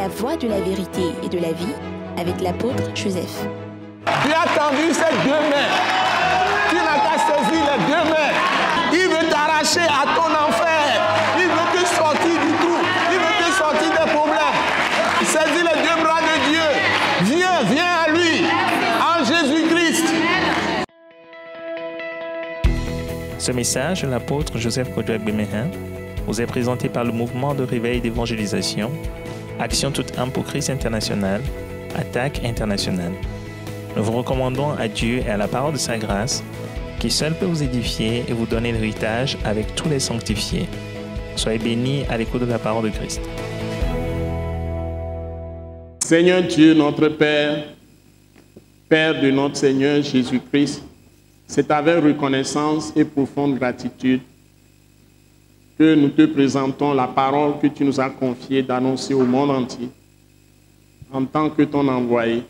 La voie de la vérité et de la vie avec l'apôtre Joseph. Tu as tendu ces deux mains. Tu n'as qu'à saisir les deux mains. Il veut t'arracher à ton enfer. Il veut te sortir du trou. Il veut te sortir des problèmes. Saisis les deux bras de Dieu. Viens à lui. En Jésus-Christ. Ce message de l'apôtre Joseph Kodouak-Bemehin vous est présenté par le mouvement de réveil d'évangélisation, Action toute âme pour Christ international, Attaque internationale. Nous vous recommandons à Dieu et à la parole de sa grâce, qui seul peut vous édifier et vous donner l'héritage avec tous les sanctifiés. Soyez bénis à l'écoute de la parole de Christ. Seigneur Dieu, notre Père, Père de notre Seigneur Jésus-Christ, c'est avec reconnaissance et profonde gratitude que nous te présentons la parole que tu nous as confiée d'annoncer au monde entier, en tant que ton envoyé,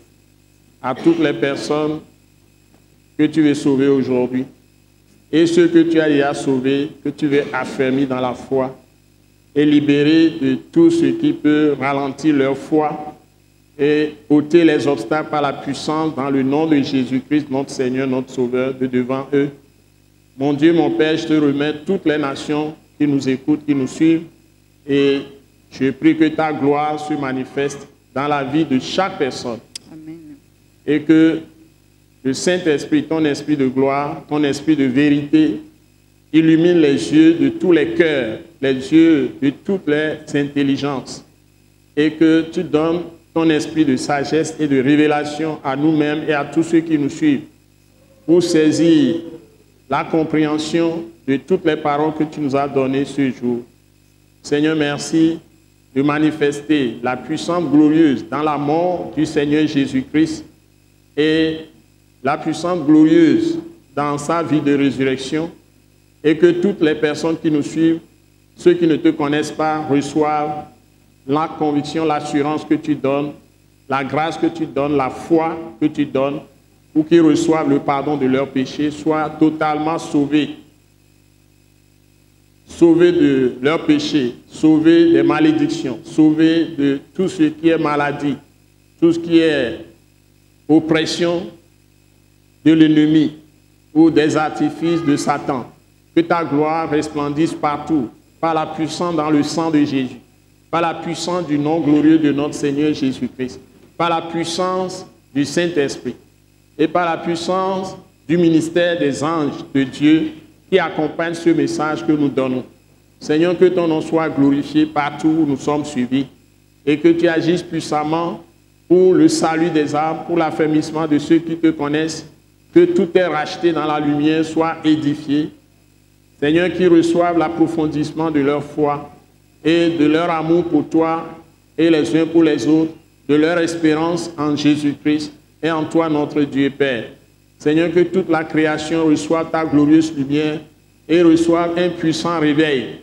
à toutes les personnes que tu veux sauver aujourd'hui, et ceux que tu as déjà sauvés, que tu veux affermir dans la foi, et libérer de tout ce qui peut ralentir leur foi, et ôter les obstacles par la puissance dans le nom de Jésus-Christ, notre Seigneur, notre Sauveur, de devant eux. Mon Dieu, mon Père, je te remets toutes les nations qui nous écoutent, qui nous suivent, et je prie que ta gloire se manifeste dans la vie de chaque personne. Amen. Et que le Saint-Esprit, ton esprit de gloire, ton esprit de vérité, illumine les yeux de tous les cœurs, les yeux de toutes les intelligences, et que tu donnes ton esprit de sagesse et de révélation à nous-mêmes et à tous ceux qui nous suivent, pour saisir la compréhension de toutes les paroles que tu nous as données ce jour. Seigneur, merci de manifester la puissance glorieuse dans la mort du Seigneur Jésus-Christ et la puissance glorieuse dans sa vie de résurrection, et que toutes les personnes qui nous suivent, ceux qui ne te connaissent pas, reçoivent la conviction, l'assurance que tu donnes, la grâce que tu donnes, la foi que tu donnes, pour qu'ils reçoivent le pardon de leurs péchés, soient totalement sauvés. Sauvés de leurs péchés, sauvés des malédictions, sauvés de tout ce qui est maladie, tout ce qui est oppression de l'ennemi ou des artifices de Satan. Que ta gloire resplendisse partout, par la puissance dans le sang de Jésus, par la puissance du nom glorieux de notre Seigneur Jésus-Christ, par la puissance du Saint-Esprit et par la puissance du ministère des anges de Dieu qui accompagne ce message que nous donnons. Seigneur, que ton nom soit glorifié partout où nous sommes suivis et que tu agisses puissamment pour le salut des âmes, pour l'affermissement de ceux qui te connaissent, que tout est racheté dans la lumière soit édifié. Seigneur, qu'ils reçoivent l'approfondissement de leur foi et de leur amour pour toi et les uns pour les autres, de leur espérance en Jésus-Christ et en toi, notre Dieu et Père. Seigneur, que toute la création reçoive ta glorieuse lumière et reçoive un puissant réveil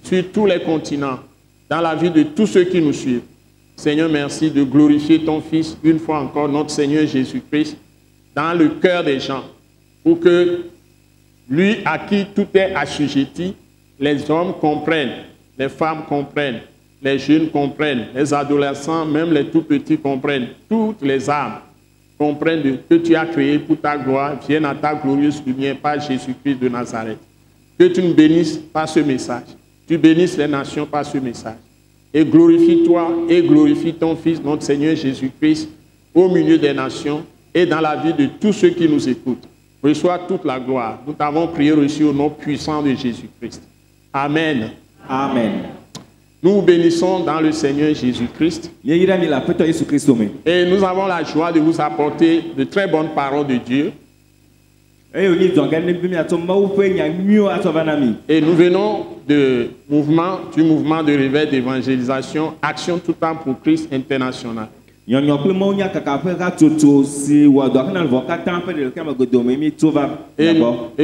sur tous les continents, dans la vie de tous ceux qui nous suivent. Seigneur, merci de glorifier ton Fils, une fois encore, notre Seigneur Jésus-Christ, dans le cœur des gens, pour que lui à qui tout est assujetti, les hommes comprennent, les femmes comprennent, les jeunes comprennent, les adolescents, même les tout petits comprennent, toutes les âmes comprennent que tu as créé pour ta gloire, viennent à ta glorieuse lumière par Jésus-Christ de Nazareth. Que tu nous bénisses par ce message, tu bénisses les nations par ce message, et glorifie-toi et glorifie ton Fils, notre Seigneur Jésus-Christ, au milieu des nations et dans la vie de tous ceux qui nous écoutent. Reçois toute la gloire. Nous t'avons prié reçu au nom puissant de Jésus-Christ. Amen. Amen. Nous vous bénissons dans le Seigneur Jésus-Christ. Et nous avons la joie de vous apporter de très bonnes paroles de Dieu. Et nous venons du mouvement de réveil d'évangélisation Action toute âme pour Christ international. Et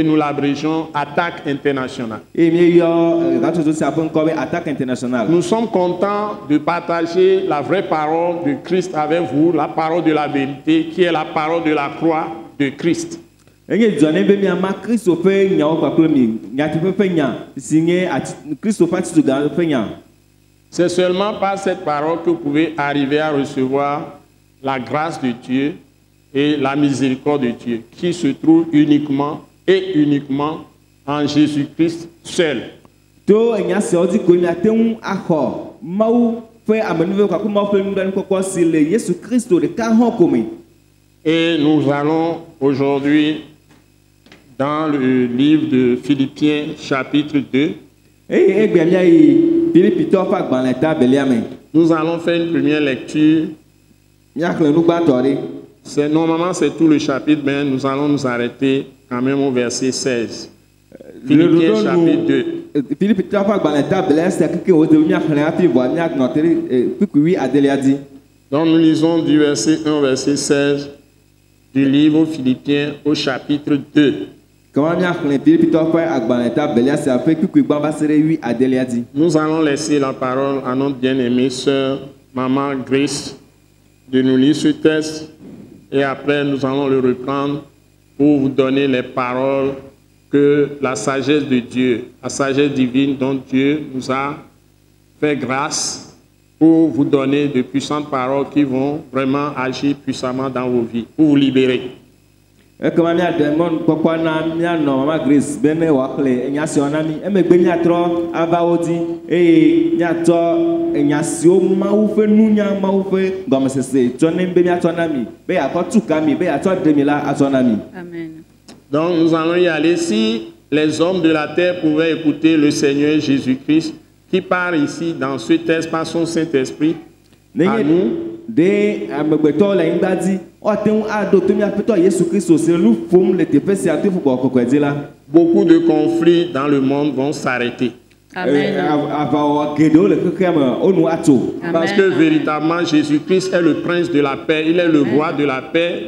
nous l'abrégeons Attaque internationale. Nous sommes contents de partager la vraie parole de Christ avec vous, la parole de la vérité, qui est la parole de la croix de Christ. C'est seulement par cette parole que vous pouvez arriver à recevoir la grâce de Dieu et la miséricorde de Dieu, qui se trouve uniquement en Jésus-Christ seul. Et nous allons aujourd'hui dans le livre de Philippiens chapitre 2. Nous allons faire une première lecture. Normalement c'est tout le chapitre, mais nous allons nous arrêter quand même au verset 16. Philippiens chapitre 2. Donc nous lisons du verset 1 au verset 16 du livre Philippiens au chapitre 2. Nous allons laisser la parole à notre bien-aimée sœur, Maman Grace, de nous lire ce texte et après nous allons le reprendre pour vous donner les paroles que la sagesse de Dieu, la sagesse divine dont Dieu nous a fait grâce pour vous donner de puissantes paroles qui vont vraiment agir puissamment dans vos vies, pour vous libérer. Amen. Donc nous allons y aller. Si les hommes de la terre pouvaient écouter le Seigneur Jésus-Christ qui parle ici dans ce texte par son Saint-Esprit à nous, beaucoup de conflits dans le monde vont s'arrêter. Amen. Parce que véritablement Jésus-Christ est le prince de la paix, il est le roi de la paix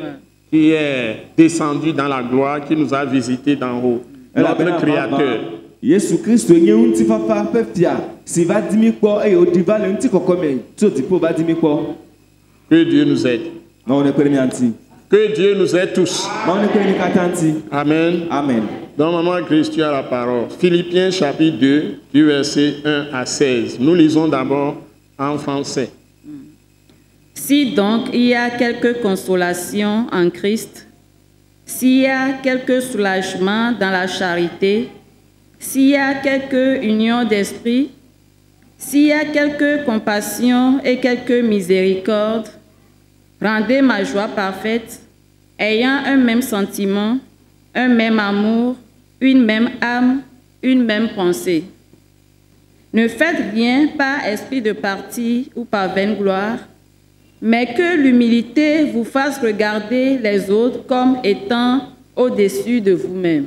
qui est descendu dans la gloire, qui nous a visités d'en haut, notre Créateur. Que Dieu nous aide. Que Dieu nous aide tous. Amen. Amen. Donc, Maman Christ, tu as la parole. Philippiens chapitre 2, du verset 1 à 16. Nous lisons d'abord en français. Si donc il y a quelque consolation en Christ, s'il y a quelque soulagement dans la charité, s'il y a quelque union d'esprit, s'il y a quelque compassion et quelque miséricorde, rendez ma joie parfaite, ayant un même sentiment, un même amour, une même âme, une même pensée. Ne faites rien par esprit de parti ou par vaine gloire, mais que l'humilité vous fasse regarder les autres comme étant au-dessus de vous-même.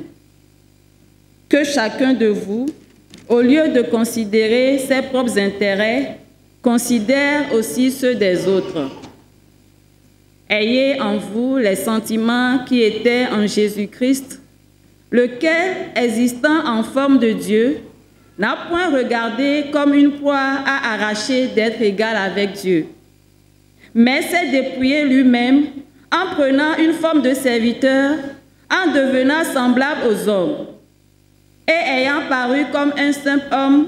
Que chacun de vous, au lieu de considérer ses propres intérêts, considère aussi ceux des autres. Ayez en vous les sentiments qui étaient en Jésus-Christ, lequel, existant en forme de Dieu, n'a point regardé comme une proie à arracher d'être égal avec Dieu, mais s'est dépouillé lui-même en prenant une forme de serviteur, en devenant semblable aux hommes. Et ayant paru comme un simple homme,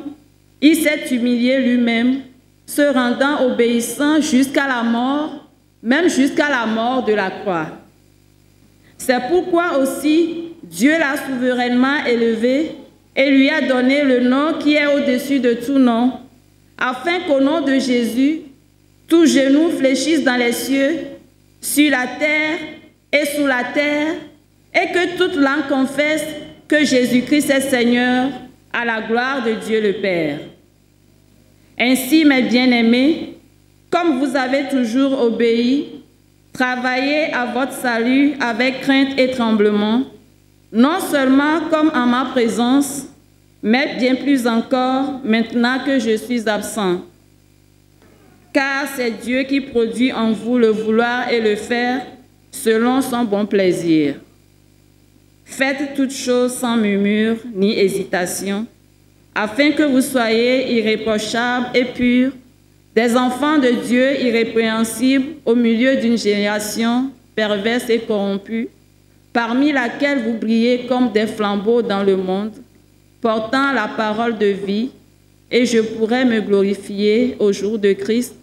il s'est humilié lui-même, se rendant obéissant jusqu'à la mort, même jusqu'à la mort de la croix. C'est pourquoi aussi Dieu l'a souverainement élevé et lui a donné le nom qui est au-dessus de tout nom, afin qu'au nom de Jésus, tout genou fléchisse dans les cieux, sur la terre et sous la terre, et que toute langue confesse que Jésus-Christ est Seigneur, à la gloire de Dieu le Père. Ainsi, mes bien-aimés, comme vous avez toujours obéi, travaillez à votre salut avec crainte et tremblement, non seulement comme en ma présence, mais bien plus encore maintenant que je suis absent. Car c'est Dieu qui produit en vous le vouloir et le faire selon son bon plaisir. Faites toutes choses sans murmure ni hésitation, afin que vous soyez irréprochables et purs, des enfants de Dieu irrépréhensibles au milieu d'une génération perverse et corrompue, parmi laquelle vous brillez comme des flambeaux dans le monde, portant la parole de vie, et je pourrais me glorifier au jour de Christ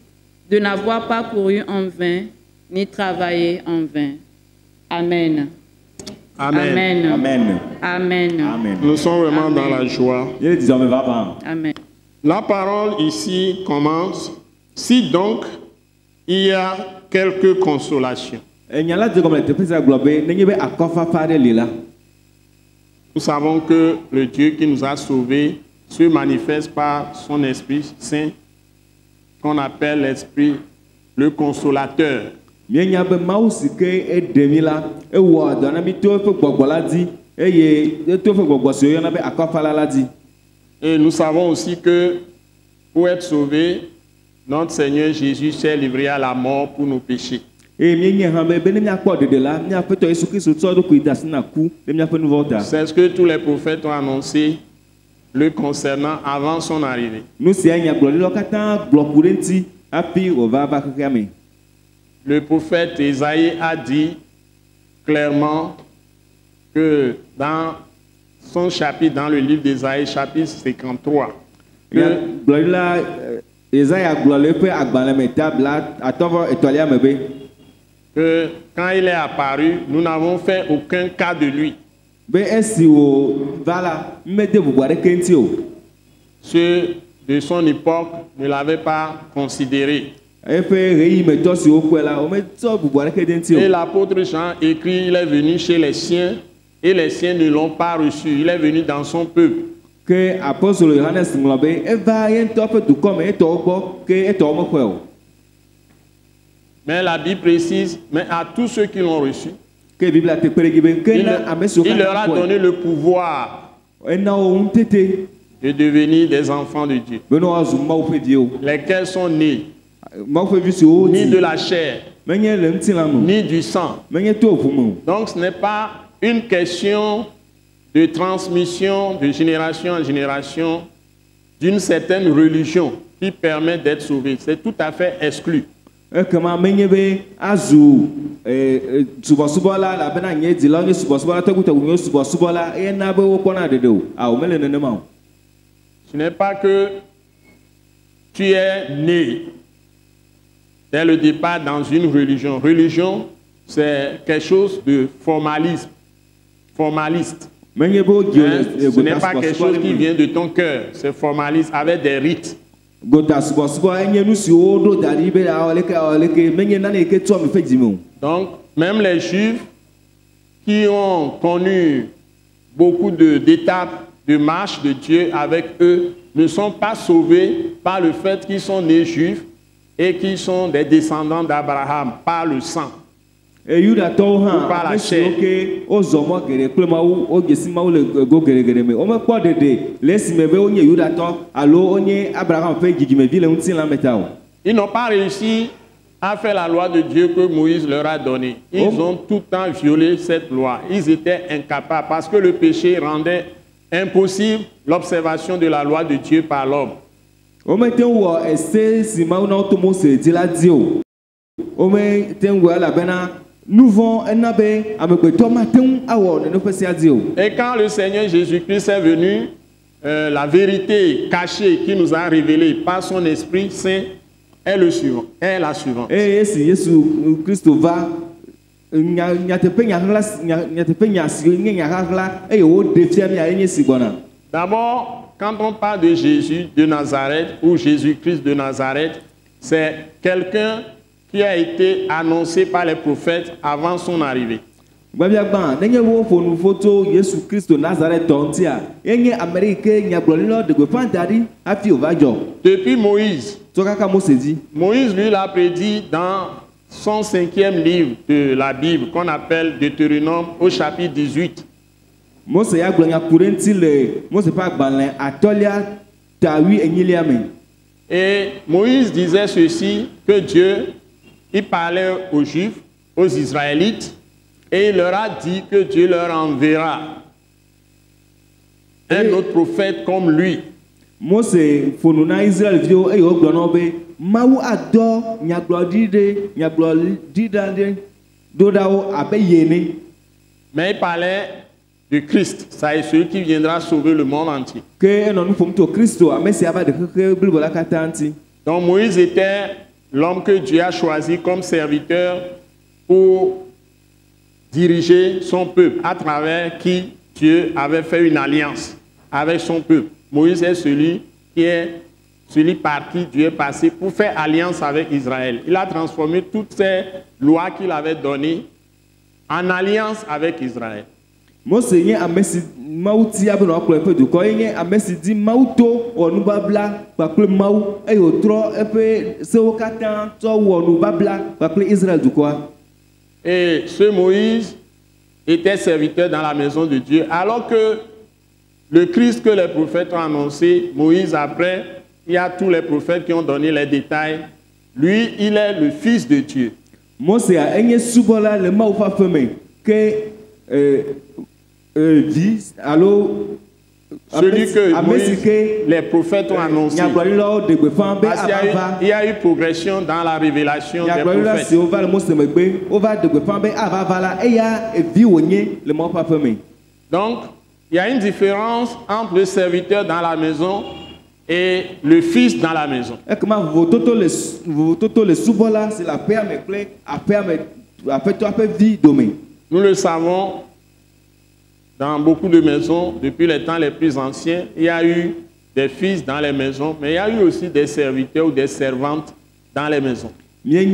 de n'avoir pas couru en vain, ni travaillé en vain. Amen. Amen. Amen. Amen. Amen. Amen. Nous sommes vraiment Amen. dans la joie. Amen. La parole ici commence. Si donc il y a quelques consolations. Nous savons que le Dieu qui nous a sauvés se manifeste par son Esprit Saint, qu'on appelle l'Esprit le Consolateur. Et nous savons aussi que pour être sauvés, notre Seigneur Jésus s'est livré à la mort pour nos péchés. C'est ce que tous les prophètes ont annoncé le concernant avant son arrivée. Le prophète Isaïe a dit clairement que dans son chapitre, dans le livre d'Isaïe, chapitre 53, que quand il est apparu, nous n'avons fait aucun cas de lui. Ceux de son époque ne l'avaient pas considéré. Et l'apôtre Jean écrit, il est venu chez les siens et les siens ne l'ont pas reçu. Il est venu dans son peuple. Mais la Bible précise, mais à tous ceux qui l'ont reçu, il leur a donné le pouvoir de devenir des enfants de Dieu, lesquels sont nés ni de la chair, ni du sang. Donc ce n'est pas une question de transmission de génération en génération d'une certaine religion qui permet d'être sauvé. C'est tout à fait exclu. Ce n'est pas que tu es né dès le départ dans une religion. Religion, c'est quelque chose de formaliste. Ce n'est pas quelque chose qui vient de ton cœur. C'est formaliste avec des rites. Donc, même les Juifs qui ont connu beaucoup d'étapes de marche de Dieu avec eux ne sont pas sauvés par le fait qu'ils sont nés juifs et qu'ils sont des descendants d'Abraham par le sang. Ou par la chair. Ils n'ont pas réussi à faire la loi de Dieu que Moïse leur a donnée. Ils ont tout le temps violé cette loi. Ils étaient incapables parce que le péché rendait impossible l'observation de la loi de Dieu par l'homme. Et quand le Seigneur Jésus-Christ est venu, la vérité cachée qui nous a révélée par son Esprit Saint est la suivante. D'abord, quand on parle de Jésus de Nazareth ou Jésus-Christ de Nazareth, c'est quelqu'un qui a été annoncé par les prophètes avant son arrivée. Depuis Moïse, Moïse lui l'a prédit dans son 5e livre de la Bible qu'on appelle Deutéronome au chapitre 18. Et Moïse disait ceci, que Dieu, il parlait aux Juifs, aux Israélites, et il leur a dit que Dieu leur enverra un autre prophète comme lui. Mais il parlait de Christ. Ça est celui qui viendra sauver le monde entier. Donc Moïse était l'homme que Dieu a choisi comme serviteur pour diriger son peuple, à travers qui Dieu avait fait une alliance avec son peuple. Moïse est celui par qui Dieu est passé pour faire alliance avec Israël. Il a transformé toutes ces lois qu'il avait données en alliance avec Israël. Et ce Moïse était serviteur dans la maison de Dieu, alors que le Christ que les prophètes ont annoncé, Moïse après, il y a tous les prophètes qui ont donné les détails. Lui, il est le Fils de Dieu. Celui que Moïse, les prophètes ont annoncé. Il y a eu progression dans la révélation des prophètes. Donc, il y a une différence entre le serviteur dans la maison et le fils dans la maison. Nous le savons, dans beaucoup de maisons, depuis les temps les plus anciens, il y a eu des fils dans les maisons, mais il y a eu aussi des serviteurs ou des servantes dans les maisons. Donc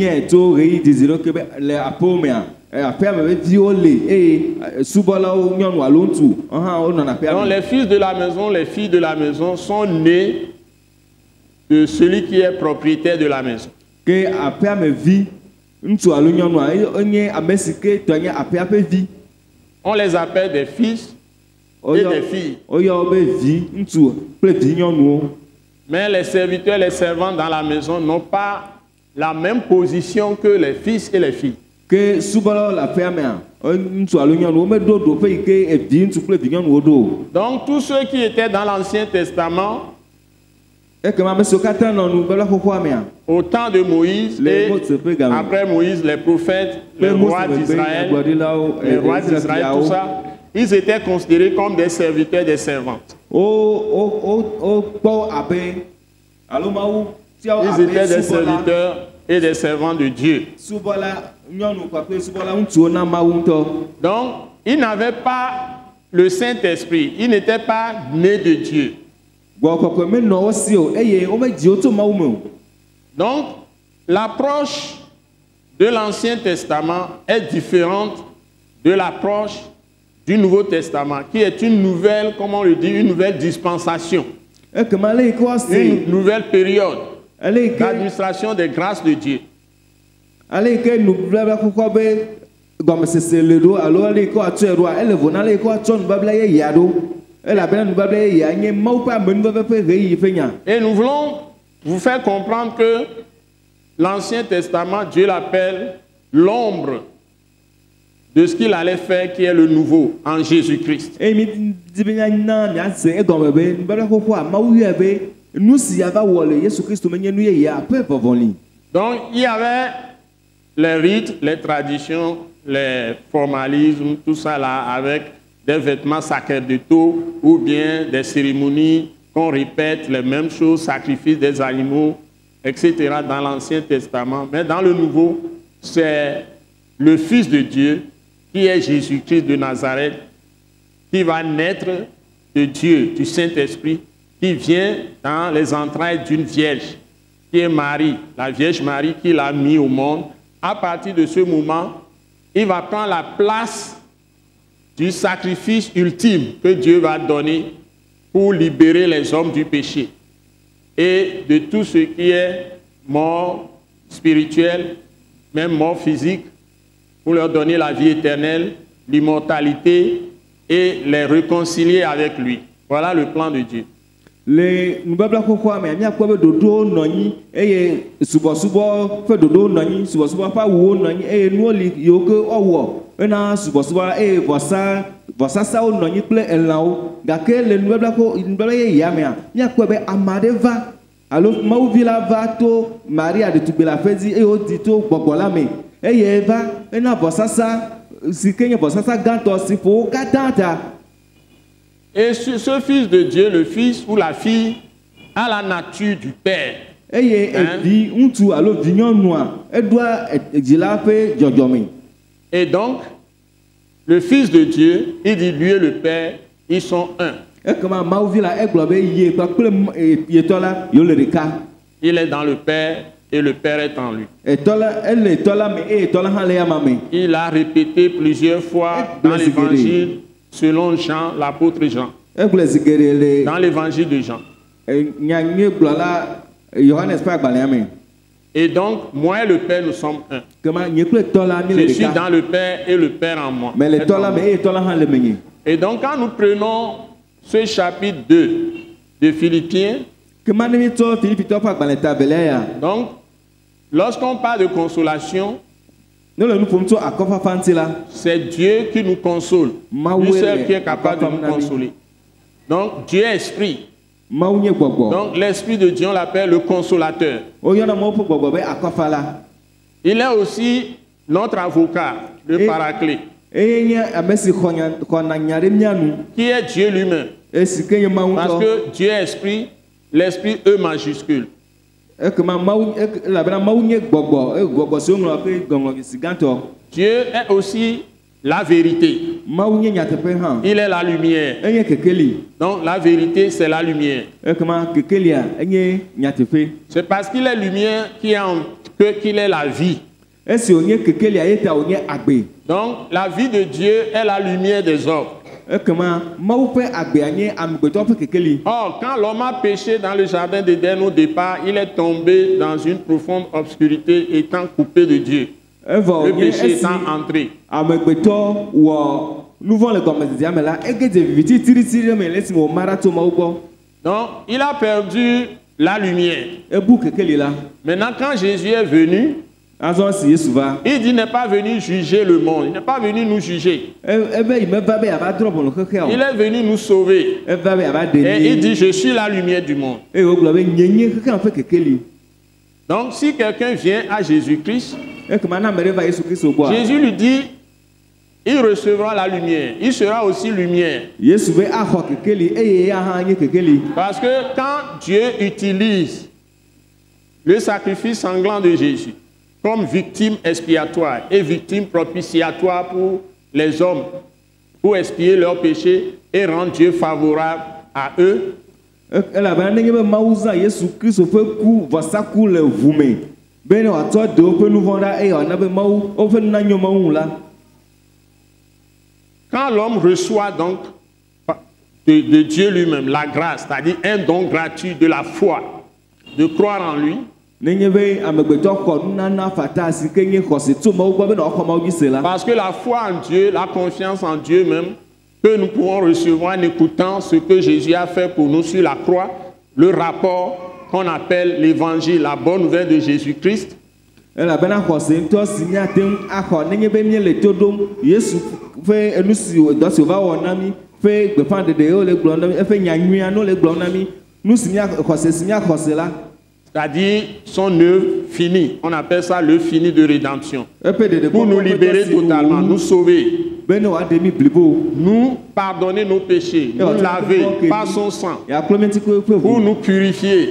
les fils de la maison, les filles de la maison sont nés de celui qui est propriétaire de la maison. On les appelle des fils et des filles. Mais les serviteurs et les servantes dans la maison n'ont pas la même position que les fils et les filles. Donc tous ceux qui étaient dans l'Ancien Testament, au temps de Moïse et après Moïse, les prophètes, les rois d'Israël, tout ça, ils étaient considérés comme des serviteurs et des servantes. Ils étaient des serviteurs et des servants de Dieu. Donc, ils n'avaient pas le Saint-Esprit. Ils n'étaient pas nés de Dieu. Donc, l'approche de l'Ancien Testament est différente de l'approche du Nouveau Testament, qui est une nouvelle, comment on le dit, une nouvelle dispensation, une nouvelle période d'administration des grâces de Dieu. Et nous voulons vous faire comprendre que l'Ancien Testament, Dieu l'appelle l'ombre de ce qu'il allait faire, qui est le nouveau en Jésus-Christ. Donc, il y avait les rites, les traditions, les formalismes, tout ça là, avec des vêtements sacerdotaux ou bien des cérémonies qu'on répète les mêmes choses, sacrifice des animaux, etc. dans l'Ancien Testament. Mais dans le Nouveau, c'est le Fils de Dieu, qui est Jésus-Christ de Nazareth, qui va naître de Dieu, du Saint-Esprit, qui vient dans les entrailles d'une vierge, qui est Marie, la Vierge Marie qui l'a mis au monde. À partir de ce moment, il va prendre la place du sacrifice ultime que Dieu va donner pour libérer les hommes du péché et de tout ce qui est mort spirituelle, même mort physique, pour leur donner la vie éternelle, l'immortalité et les réconcilier avec lui. Voilà le plan de Dieu. Les nouvelles quoi mais il quoi dodo noni et subo fait dodo noni subo pas wo noni et nous li yoko owo na subo et vossa ça o noni ple elao gake les nouvelles ya mais il quoi be amade va alors mau vila va to Maria de tubela fezi et o dito gbogola me e va na vossa ça si kenye vossa ça ganto si fo katata Et ce fils de Dieu, le fils ou la fille, a la nature du Père. eye evi ŋutsu alo vinyɔnua edoa edzila ƒe dzɔdzɔme. Et donc, le fils de Dieu, il dit lui et le Père, ils sont un. Ekema Mawuvi la egblɔ be ye kpakple yetɔ la yewo le ɖeka. Il est dans le Père et le Père est en lui. Etɔ la ele etɔ la me eye etɔ la hã le yama me. Il a répété plusieurs fois dans l'évangile selon Jean, l'apôtre Jean. Egblɔ zi geɖe le Dans l'évangile de Jean. nyanyue gblɔ la Yohanes ƒe agbalẽa me. Et donc, moi et le Père, nous sommes un. Kema nye kple etɔ la mi le Je suis ɖeka. dans le Père et le Père en moi. Mais le etɔ la me eye etɔ la hã le menye. Et donc, quand nous prenons ce chapitre 2 de Philippiens, Kema ne mi tsɔ Filipitɔ ƒe agbalẽ ta velia ya. donc, lorsqu'on parle de consolation, Ne le nu ƒom tso akɔfafa ŋuti la. c'est Dieu qui nous console. Lui seul qui est capable de nous consoler. Donc, Dieu est esprit. Mawu nye gbɔgbɔ. Donc, l'esprit de Dieu, on l'appelle le consolateur. Woyɔna Mawu ƒe gbɔgbɔ be akɔfala. Il est aussi notre avocat, le paraclet, Eye nye ame si xɔna nya ɖe mía nu. qui est Dieu lui-même. Esi ke nye Mawu Parce ŋutɔ. que Dieu est esprit, l'esprit E majuscule. Ekema Mawu elabena Mawu nye gbɔgbɔ eye gbɔgbɔ si woŋlɔ ƒe gɔŋlɔ si gãtɔ. Dieu est aussi la vérité. Mawu nye nyateƒe hã. Il est la lumière. Enye kekeli. Donc la vérité, c'est la lumière. Ekema kekelia enye nyateƒe. C'est parce qu'il est lumière qu'il est la vie. Esi wonye kekelia ye ta wonye agbe. Donc la vie de Dieu est la lumière des hommes. Ekema Mawu ƒe agbea nye amegbetɔ ƒe kekeli. Or, quand l'homme a péché dans le jardin d'Éden au départ, il est tombé dans une profonde obscurité, étant coupé de Dieu. Evɔ Le nye péché esi étant entré. amegbetɔ wɔ nuvɔ le gɔmedzedzea me la ege dze viviti tiritiri ɖe me le esime wòma ɖa tso Mawu gbɔ. Donc, il a perdu la lumière. Ebu kekeli la. Maintenant, quand Jésus est venu, Azɔ si Yesu va. il dit n'est pas venu juger le monde, il n'est pas venu nous juger. Ebe yi meva be yava drɔ bɔlɔ xexea Il o. est venu nous sauver. Eva be yava ɖe Et il mi. dit, je suis la lumière du monde. Eye wogblɔ be nye xexea ƒe kekeli. Donc, si quelqu'un vient à Jésus-Christ, Ekema ne ame ɖe va Yesu Kristo gbɔa. Jésus lui dit, il recevra la lumière. Il sera aussi lumière. Yesu be axɔ kekeli eye ya hã nye kekeli. Parce que quand Dieu utilise le sacrifice sanglant de Jésus comme victime expiatoire et victime propitiatoire pour les hommes, pour expier leurs péchés et rendre Dieu favorable à eux, Elabena nenye be Mawu zã Yesu Kristo ƒe ku vɔsaku le ʋu me be ne wòatsɔ ɖe woƒe nu vɔ̃ ɖa eye wòana be Mawu woƒe nu nanyo Mawu ŋu la. quand l'homme reçoit donc de Dieu lui-même la grâce, c'est-à-dire un don gratuit de la foi, de croire en lui, Nenye be amegbetɔ xɔ nunana fata si ke nye xɔse tso Mawu gbɔ be ne wòaxɔ Mawu dzi se la. parce que la foi en Dieu, la confiance en Dieu même, que nous pouvons recevoir en écoutant ce que Jésus a fait pour nous sur la croix, le rapport qu'on appelle l'évangile, la bonne nouvelle de Jésus-Christ. Elabena xɔse ŋutɔ si míate ŋu axɔ nenye be míele to ɖom Yesu ƒe enu si dɔ si wòva wɔ na mí ƒe gbeƒãɖeɖe ye wòle gblɔm na mí eƒe nyanyuia ne wòle gblɔm na mí nu si xɔse si míaxɔse la. C'est-à-dire son œuvre finie. On appelle ça le fini de rédemption. Eƒe ɖeɖe Pour nous libérer totalement, nous sauver, be ne wòaɖe mí blibo. nous pardonner nos péchés, nous laver par son sang, Yeakplɔ mí ŋuti kple eƒe pour ʋu. nous purifier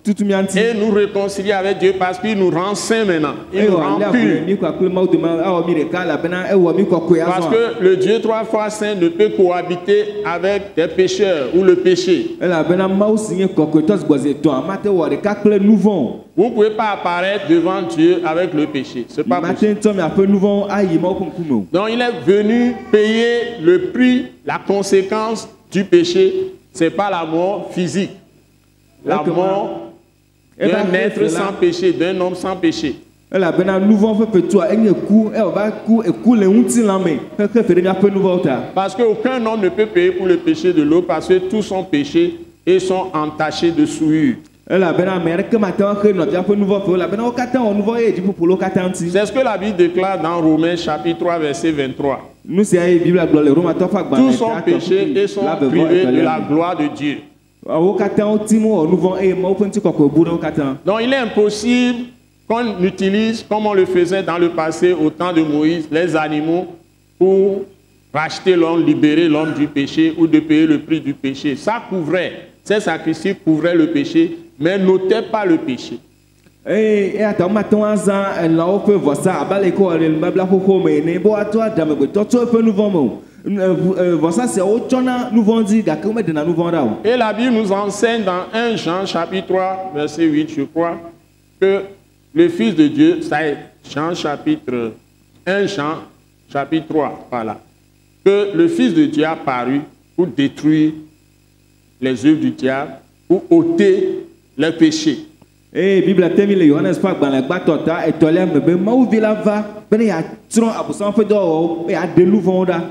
Tutu mía ŋuti. et nous réconcilier avec Dieu parce qu'il nous rend saints maintenant. Il nous rend Wòalé purs. aƒo mí kpakple Mawu dome awɔ mí ɖeka elabena ewɔ mí kɔkɔe Parce azɔ. que le Dieu trois fois saint ne peut cohabiter avec des pécheurs ou le péché. Elabena Mawu si nye kɔkɔetɔ si gbɔze etɔ̃a mate wɔ ɖeka kple nu vɔ̃. Vous ne pouvez pas apparaître devant Dieu avec le péché. C'est pas Mate possible. ŋutɔ miaƒe nu vɔ̃ ayi Mawu ƒe ŋkume o. Donc il est venu payer le prix, la conséquence du péché. Ce n'est pas la mort physique. La mort d'un être sans péché, d'un homme sans péché. Elabena nu vɔ̃ ƒe fetua enye ku wòva ku eku le ŋutilã me hexe fe ɖe míaƒe nu vɔ̃wo ta. Parce qu'aucun homme ne peut payer pour le péché de l'autre parce que tous sont péchés et sont entachés de souillure. Elabena ame aɖeke mate ŋu axe nɔvia ƒe nu vɔ̃ fe o elabena wo katã wɔ nu vɔ̃ eye dziƒoƒo le wo katã ŋuti. C'est ce que la Bible déclare dans Romains chapitre 3 verset 23. Nu sia ye Biblia gblɔ le Romatɔ ƒe Tous agbalẽ sont péchés et sont privés de la gloire de Dieu. Wo katã wotim wɔ nu vɔ̃ eye Mawu ƒe ŋutikɔkɔe bu ɖe wo katã. Donc il est impossible qu'on utilise, comme on le faisait dans le passé au temps de Moïse, les animaux pour racheter l'homme, libérer l'homme du péché ou de payer le prix du péché. Ça couvrait, ces sacrifices couvraient le péché, mais n'ôtaient pas le péché. Et à ton matin, un law peut voir ça, à Baléco, et le Babla Hoko, mais n'est pas à toi, dame, toi, tu peux nous vendre. Voici, c'est autre nous vendons, d'accord, mais de nous vendre. Et la Bible nous enseigne dans 1 Jean, chapitre 3, verset 8, je crois, que le Fils de Dieu, ça est Jean, chapitre 1 Jean, chapitre 3, voilà, que le Fils de Dieu a paru pour détruire les œuvres du diable, pour ôter les péchés. Et Bible a terminé Johannes Park dans la batota et tolère me mau villa va ben ya tron abusan fait do et a de louvonda.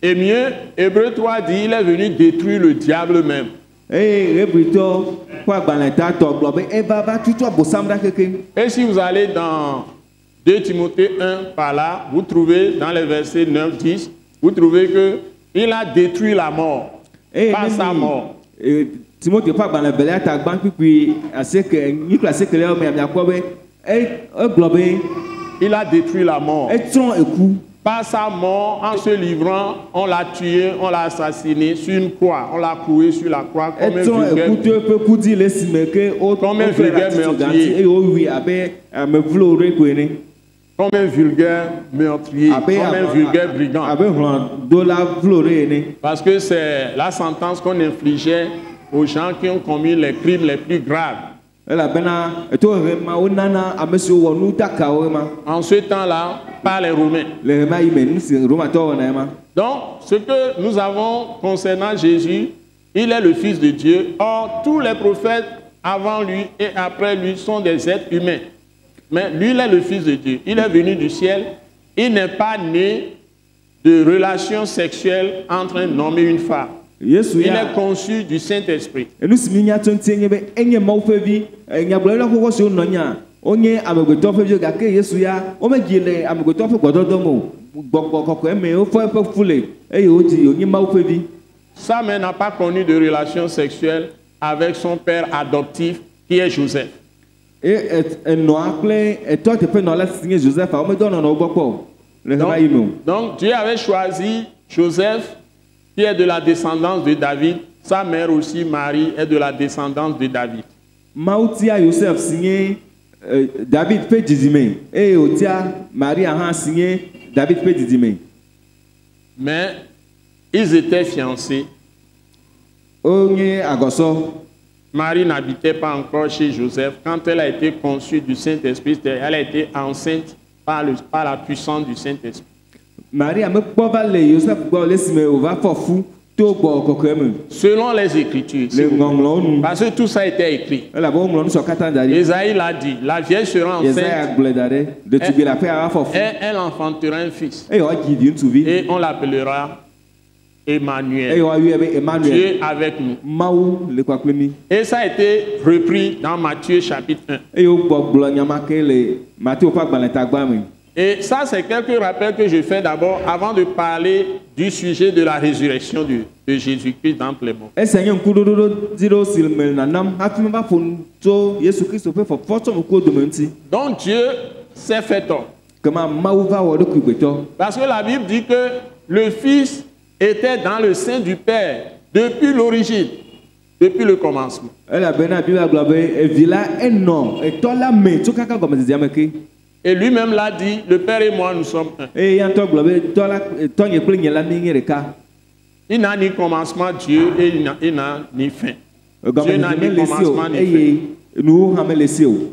Et mieux, Hébreu 3 dit il est venu détruire le diable même. Et rebrito quoi dans la tato globe et va tout abusam da keke. Et si vous allez dans 2 Timothée 1 par là, vous trouvez dans les versets 9 10, vous trouvez que il a détruit la mort, pas sa mort. Timothée pas dans la belle attaque banque puis assez que ni classé que là mais a quoi et globe il a détruit la mort. Et tron et coup. Par sa mort, en se livrant, on l'a tué, on l'a assassiné sur une croix, on l'a cloué sur la croix comme un vulgaire meurtrier. Comme un vulgaire meurtrier, comme un vulgaire brigand. Parce que c'est la sentence qu'on infligeait aux gens qui ont commis les crimes les plus graves. En ce temps-là, par les Romains. Donc, ce que nous avons concernant Jésus, il est le Fils de Dieu. Or, tous les prophètes avant lui et après lui sont des êtres humains. Mais lui, il est le Fils de Dieu. Il est venu du ciel. Il n'est pas né de relations sexuelles entre un homme et une femme. Il est conçu du Saint-Esprit. Sa mère n'a pas connu de relation sexuelle avec son père adoptif qui est Joseph. Donc Dieu avait choisi Joseph qui est de la descendance de David. Sa mère aussi, Marie, est de la descendance de David. Joseph signé David fait dizime et Marie a signé David fait dizime. Mais ils étaient fiancés. Marie n'habitait pas encore chez Joseph. Quand elle a été conçue du Saint-Esprit, elle a été enceinte par la puissance du Saint-Esprit. Marie a me Joseph selon les Écritures. Parce que tout ça a été écrit. Esaïe l'a dit, la vierge sera enceinte. Elle enfantera un fils. Et on l'appellera Emmanuel. Dieu avec nous. Et ça a été repris dans Matthieu chapitre 1. Et ça, c'est quelques rappels que je fais d'abord avant de parler du sujet de la résurrection de Jésus-Christ d'entre les morts. Donc Dieu s'est fait homme. Parce que la Bible dit que le Fils était dans le sein du Père depuis l'origine, depuis le commencement. Et lui-même l'a dit, le Père et moi, nous sommes un. Il n'a ni commencement, Dieu, et il n'a ni fin. Dieu n'a ni commencement, ni fin.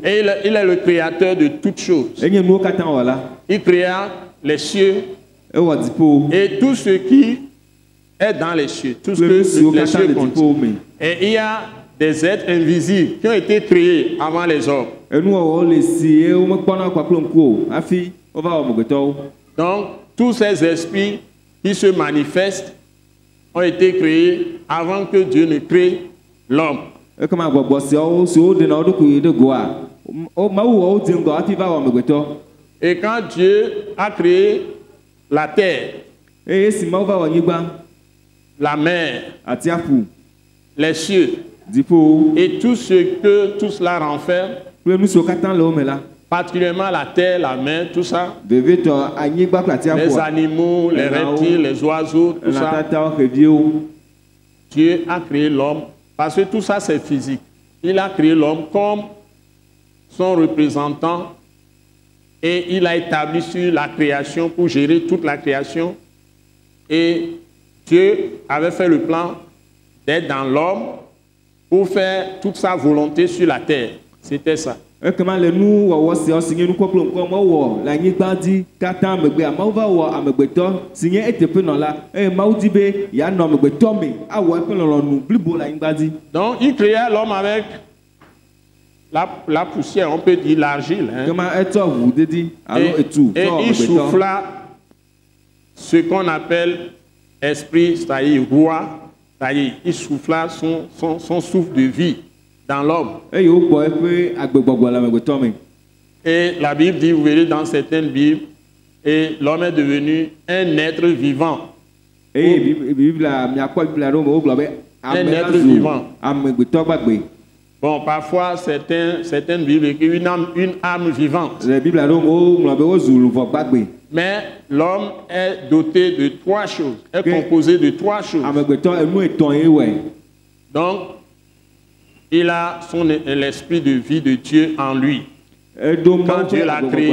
Et il est le créateur de toutes choses. Il créa les cieux et tout ce qui est dans les cieux, tout ce que les cieux contiennent. Et il y a des êtres invisibles qui ont été créés avant les hommes. Donc, tous ces esprits qui se manifestent ont été créés avant que Dieu ne crée l'homme. Et quand Dieu a créé la terre, la mer, les cieux, et tout ce que tout cela renferme, particulièrement la terre, la mer, tout ça, Vevitɔ anyigba kple les atiaƒua. animaux, les reptiles, les oiseaux, tout ça. Elãtatawo, xeviwo. Dieu a créé l'homme, parce que tout ça c'est physique. Il a créé l'homme comme son représentant et il a établi sur la création pour gérer toute la création. Et Dieu avait fait le plan d'être dans l'homme pour faire toute sa volonté sur la terre. C'était ça. Ekema le nu wɔwɔ siawo si nye nukpɔkplɔ ŋkɔ mewɔ le anyigba dzi katã megbea Mawu va wɔ amegbetɔ si nye eteƒenɔla eye Mawu di be yeanɔ amegbetɔ me awɔ eƒe lɔlɔ̃nu blibo le anyigba dzi. Donc il créa l'homme avec la poussière, on peut dire l'argile. Hein. Kema etsɔ ʋu dedi alo etu Et tsɔ il amegbetɔ. souffla ce qu'on appelle esprit, c'est-à-dire roi, c'est-à-dire il souffla son souffle de vie dans l'homme. Eye wogbɔ eƒe agbegbɔgbɔ le amegbetɔ me. Et la Bible dit, vous verrez dans certaines Bibles, et l'homme est devenu un être vivant. Eye Biblia miakpɔ Biblia ɖewo me wogblɔ be ame la être zu vivant. amegbetɔ gbagbe. Bon, parfois, certaines Bibles écrivent une âme vivante. Le Biblia ɖewo me wogblɔ be wozu luvɔ gbagbe. Mais l'homme est doté de trois choses, est composé de trois choses. Amegbetɔ enu etɔ̃ ye wɔe. Donc, il a l'esprit de vie de Dieu en lui. Quand Dieu l'a créé.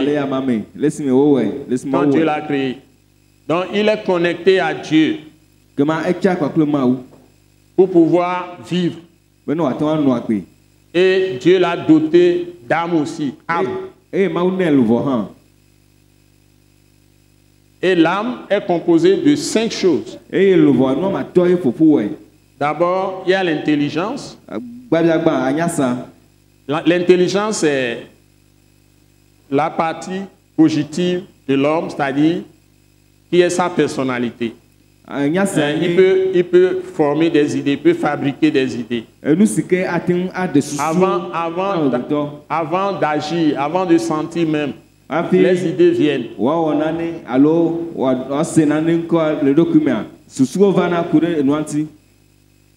Quand Dieu l'a créé. Donc, il est connecté à Dieu pour pouvoir vivre. Et Dieu l'a doté d'âme aussi. Âme. Et l'âme est composée de 5 choses. D'abord, il y a l'intelligence. L'intelligence est la partie positive de l'homme, c'est-à-dire qui est sa personnalité. Il peut former des idées, il peut fabriquer des idées. Avant d'agir, avant de sentir même, les idées viennent.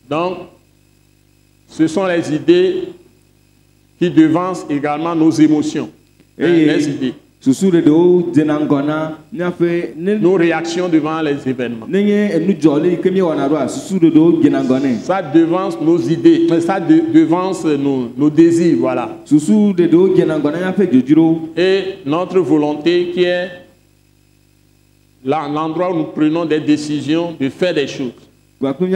Donc, ce sont les idées qui devancent également nos émotions, les idées. Nos réactions devant les événements. Ça devance nos idées, ça devance nos désirs, voilà. Et notre volonté qui est l'endroit où nous prenons des décisions de faire des choses. Donc, nous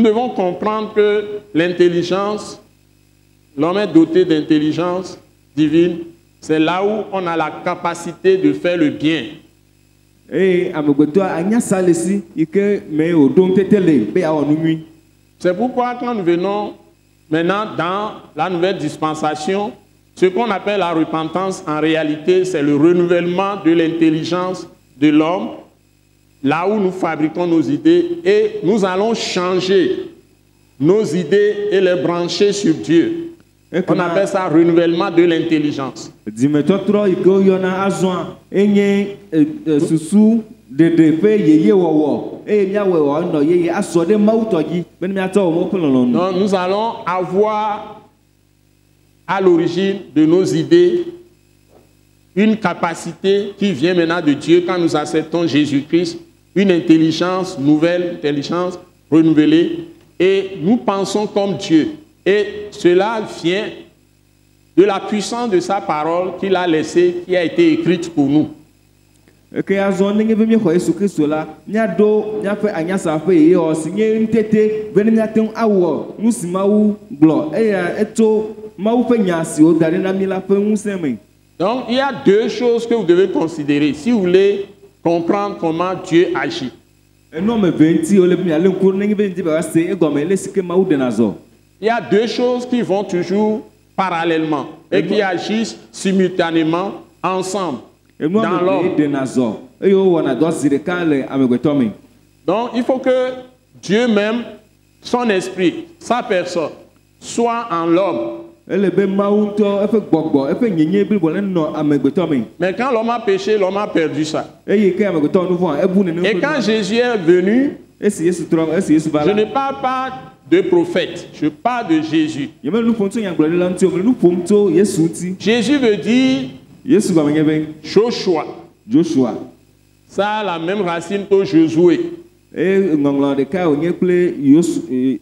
devons comprendre que l'intelligence, l'homme est doté d'intelligence divine, c'est là où on a la capacité de faire le bien. C'est pourquoi quand nous venons maintenant dans la nouvelle dispensation, ce qu'on appelle la repentance, en réalité, c'est le renouvellement de l'intelligence de l'homme, là où nous fabriquons nos idées, et nous allons changer nos idées et les brancher sur Dieu. On appelle ça renouvellement de l'intelligence. Donc, nous allons avoir à l'origine de nos idées une capacité qui vient maintenant de Dieu quand nous acceptons Jésus-Christ, une intelligence nouvelle, intelligence renouvelée, et nous pensons comme Dieu. Et cela vient de la puissance de sa parole qu'il a laissée, qui a été écrite pour nous. Donc, il y a deux choses que vous devez considérer si vous voulez comprendre comment Dieu agit. Il y a deux choses qui vont toujours parallèlement et qui agissent simultanément ensemble dans l'homme. Donc, il faut que Dieu même, son esprit, sa personne, soit en l'homme. Mais quand l'homme a péché, l'homme a perdu ça. Et quand Jésus est venu, je ne parle pas de prophète. Je parle de Jésus. Yɛmɛ nu ƒom tso nyagblɔɖila ŋuti o, mele nu ƒom tso Yesu ŋuti. Jésus veut dire Yesu gɔme nye be Joshua. Joshua. Ça a la même racine que Josué. Eye ŋɔŋlɔ ɖeka wònye kple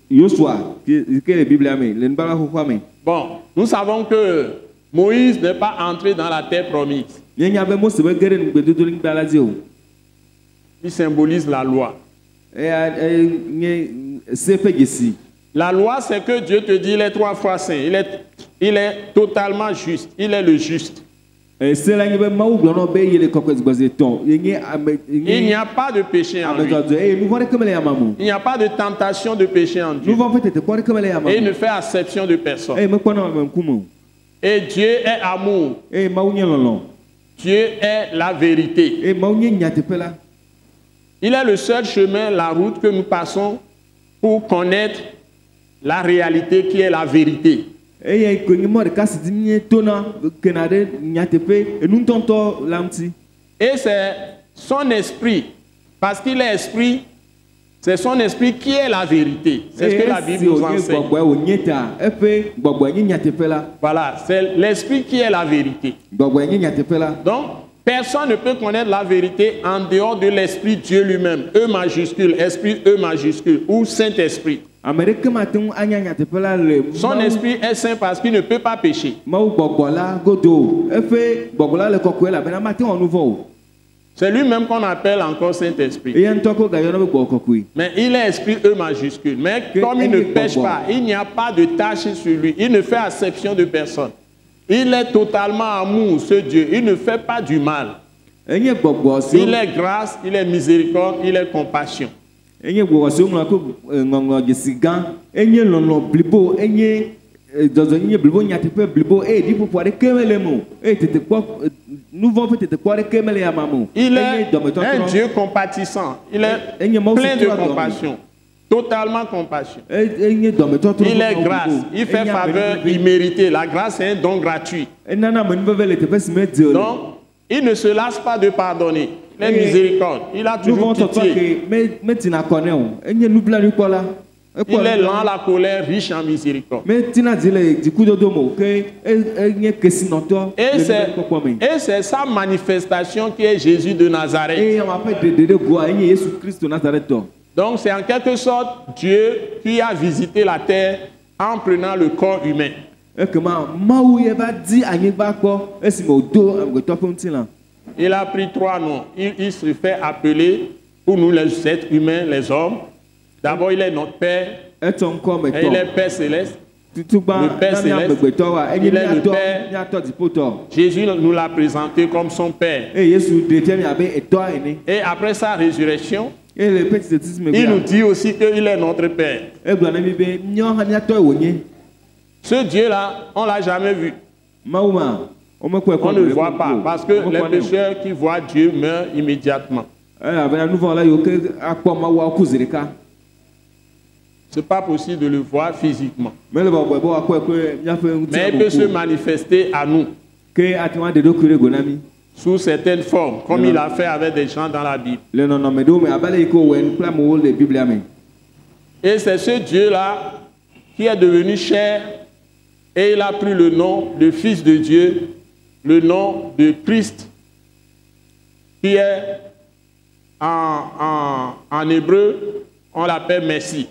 Yosua ke le Biblia me le nubabla xoxoa me. Bon, nous savons que Moïse n'est pas entré dans la terre promise. Míenya be Mose be ge ɖe nugbedodoɖigba la dzi o. Il symbolise la loi. Eya nye se ƒe dzesi. La loi, c'est que Dieu te dit, il est 3 fois saint. Il est totalement juste. Il est le juste. Se la nye be Mawu gblɔ na wo be ye le kɔkɔegbɔzetɔ. Ye nye ame. Il n'y a pas de péché en lui. Amedzɔdzɔ eye nu vɔ̃ ɖeke mele yama mo. Il n'y a pas de tentation de péché en Dieu. Nu vɔ̃ ƒe tetekpɔ ɖeke mele yama Et il mo. ne fait acception de personne. Eye mekpɔna ame ŋkume o. Et Dieu est amour. Eye Mawu nye lɔlɔ. Dieu est la vérité. Eye Mawu nye nyateƒe la. Il est le seul chemin, la route que nous passons pour connaître la réalité qui est la vérité. Eye ko nye mɔ ɖeka si dzi nye tona kena ɖe nyateƒe enutɔntɔ la ŋuti. Et c'est son esprit, parce qu'il est esprit, c'est son esprit qui est la vérité. C'est ce que la Bible nous enseigne. Gbɔgbɔe wònye ta eƒe gbɔgbɔe nye nyateƒe la. Voilà, c'est l'esprit qui est la vérité. Gbɔgbɔe nye nyateƒe la. Donc, personne ne peut connaître la vérité en dehors de l'esprit Dieu lui-même. E majuscule, esprit E majuscule, ou Saint-Esprit. Ame ɖeke mate ŋu anya nyateƒe la le. Son esprit est saint parce qu'il ne peut pas pécher. Mawu gbɔgbɔ la godo eƒe gbɔgbɔ la le kɔkɔe elabena mate ŋu wɔ nu vɔ̃ o. C'est lui-même qu'on appelle encore Saint-Esprit. Eya ŋutɔ ko gayɔna be gbɔgbɔ kɔkɔe. Mais il est esprit E majuscule. Mais comme il ne pêche pas, il n'y a pas de tache sur lui. Il ne fait acception de personne. Il est totalement amour, ce Dieu. Il ne fait pas du mal. Enye gbɔgbɔ si. Il est grâce, il est miséricorde, il est compassion. Enye gbɔgbɔ si woŋlɔ ko ŋɔŋlɔ dzesi gã. Enye lɔlɔ blibo. Enye dzɔdzɔ nye blibo nyateƒe blibo. Eye ɖiƒoƒo aɖeke mele me o. Eye tetekpɔ nu vɔ̃ ƒe tetekpɔ aɖeke mele yama me o. Il est un Dieu compatissant. Il est plein de compassion. Totalement compassion. Il est grâce. Il fait faveur imméritée. La grâce est un don gratuit. Donc, il ne se lasse pas de pardonner. Il est miséricorde. Il a toujours pitié. Il est lent à la colère, riche en miséricorde. Et c'est sa manifestation qui est Jésus de Nazareth. Donc c'est en quelque sorte Dieu qui a visité la terre en prenant le corps humain. Il a pris 3 noms. Il se fait appeler, pour nous les êtres humains, les hommes. D'abord il est notre Père, et il est Père céleste. Le Père céleste, il est le Père. Jésus nous l'a présenté comme son Père. Et après sa résurrection, il nous dit aussi qu'il est notre Père. Ce Dieu-là, on ne l'a jamais vu. On ne le voit pas parce que les pécheurs qui voient Dieu meurent immédiatement. Ce n'est pas possible de le voir physiquement. Mais il peut se manifester à nous sous certaines formes, comme il a fait avec des gens dans la Bible. Et c'est ce Dieu-là qui est devenu chair et il a pris le nom de Fils de Dieu, le nom de Christ, qui est en hébreu, on l'appelle Messie.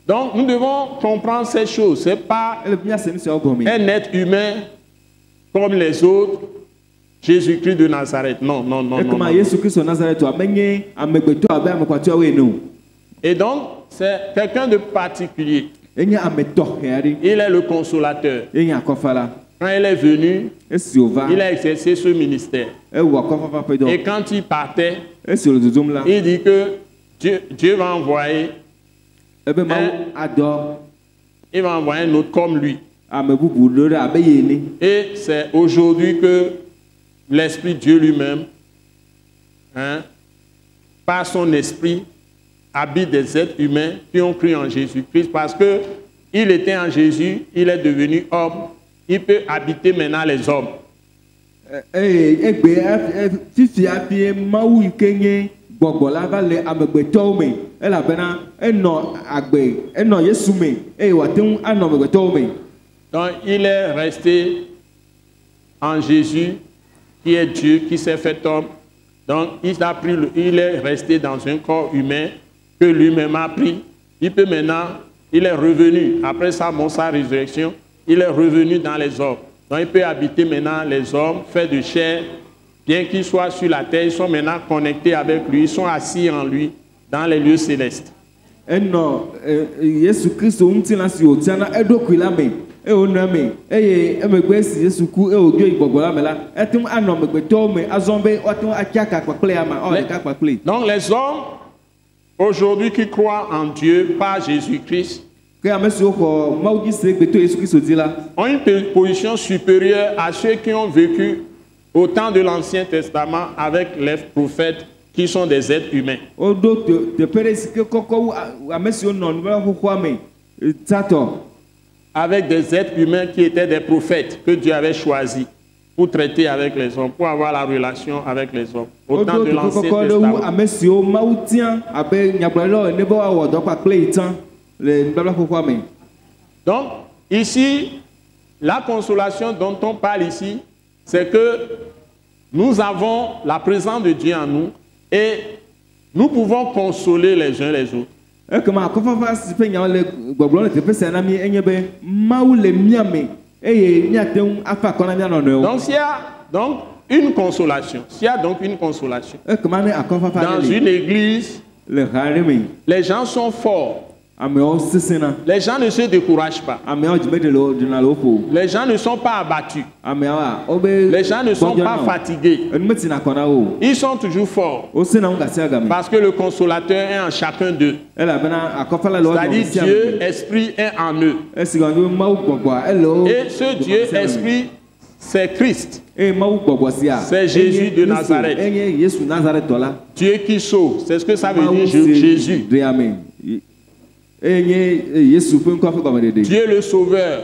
Donc nous devons comprendre ces choses. Ce n'est pas un être humain comme les autres, Jésus-Christ de Nazareth. Non, non, non, non, non. Et donc, c'est quelqu'un de particulier. Il est le consolateur. Quand il est venu, il a exercé ce ministère. Et quand il partait, il dit que Dieu va envoyer il va envoyer un autre comme lui. Et c'est aujourd'hui que l'Esprit Dieu lui-même, par son esprit, habite des êtres humains qui ont cru en Jésus-Christ parce qu'il était en Jésus, il est devenu homme. Il peut habiter maintenant les hommes. egbe fifi apie mawu kenye gbɔgbɔ la va le amegbetɔwo me elabena enɔ Yesu me eye wòate ŋu anɔ amegbetɔwo me. Donc il est resté en Jésus qui est Dieu, qui s'est fait homme. Donc il est resté dans un corps humain que lui-même a pris. Il est revenu après sa mort, sa résurrection, il est revenu dans les hommes. Donc il peut habiter maintenant les hommes, fait de chair, bien qu'ils soient sur la terre, ils sont maintenant connectés avec lui, ils sont assis en lui dans les lieux célestes. Yesu Kristo ŋutilã si wòtiana eɖokui la me eye wònɔ me eye emegbe si Yesu ku eye wòdzo yi gbɔgbɔ la me la ete ŋu anɔ amegbetɔwo me azɔ be woate ŋu atsi aka kpakple ama ɖeka kpakple. Donc les hommes aujourd'hui qui croient en Dieu par Jésus-Christ ont une position supérieure à ceux qui ont vécu au temps de l'Ancien Testament avec les prophètes qui sont des êtres humains. Avec des êtres humains qui étaient des prophètes que Dieu avait choisis pour traiter avec les hommes, pour avoir la relation avec les hommes. Au temps de l'Ancien Testament. Donc, ici, la consolation dont on parle ici, c'est que nous avons la présence de Dieu en nous et nous pouvons consoler les uns les autres. Donc, s'il y a donc une consolation, dans une église, les gens sont forts. Les gens ne se découragent pas. Les gens ne sont pas abattus. Les gens ne sont pas fatigués. Ils sont toujours forts. Parce que le consolateur est en chacun d'eux. C'est-à-dire Dieu, Esprit est en eux. Et ce Dieu, Esprit, c'est Christ. C'est Jésus de Nazareth. Dieu qui sauve. C'est ce que ça veut dire Jésus. Dieu le Sauveur.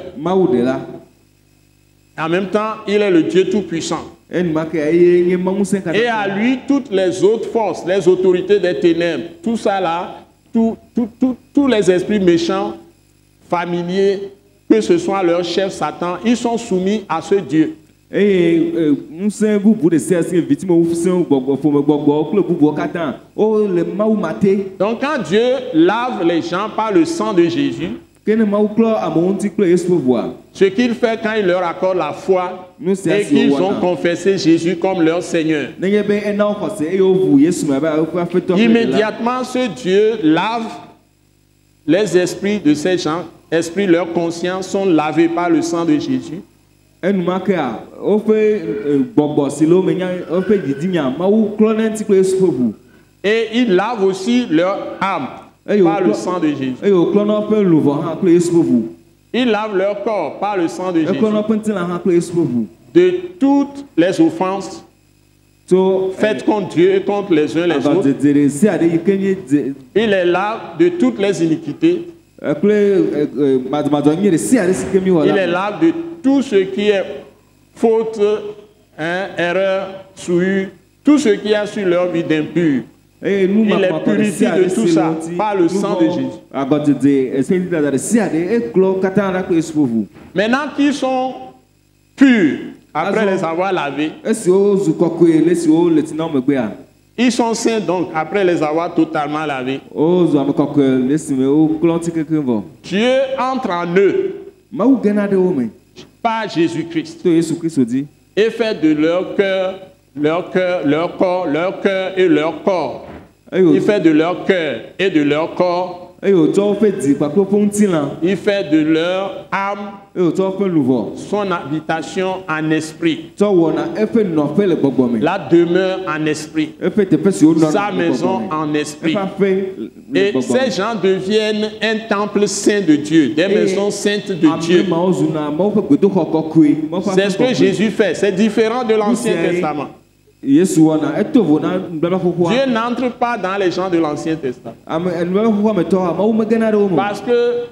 En même temps, il est le Dieu Tout-Puissant. Et à lui, toutes les autres forces, les autorités des ténèbres, tout ça là, tous les esprits méchants, familiers, que ce soit leur chef Satan, ils sont soumis à ce Dieu. Donc quand Dieu lave les gens par le sang de Jésus, ce qu'il fait quand il leur accorde la foi et qu'ils ont confessé Jésus comme leur Seigneur, immédiatement ce Dieu lave les esprits de ces gens, leurs consciences sont lavés par le sang de Jésus. Et il lave aussi leur âme par le sang de Jésus. Il lave leur corps par le sang de Jésus. De toutes les offenses faites contre Dieu et contre les uns les autres. Il les lave de toutes les iniquités. Il les lave de tout ce qui est faute, erreur, souillure, tout ce qui a sur leur vie d'impur. Il les purifie de tout ça par le sang de Jésus. Maintenant qu'ils sont purs, après les avoir lavés, ils sont saints donc après les avoir totalement lavés. Dieu entre en eux par Jésus-Christ et fait de leur cœur, leur corps et leur corps. Il fait de leur cœur et de leur corps. Il fait de leur âme son habitation en esprit. La demeure en esprit. Sa maison en esprit. Et ces gens deviennent un temple saint de Dieu, des maisons saintes de Dieu. C'est ce que Jésus fait. C'est différent de l'Ancien Testament. Dieu n'entre pas dans les gens de l'Ancien Testament. Parce que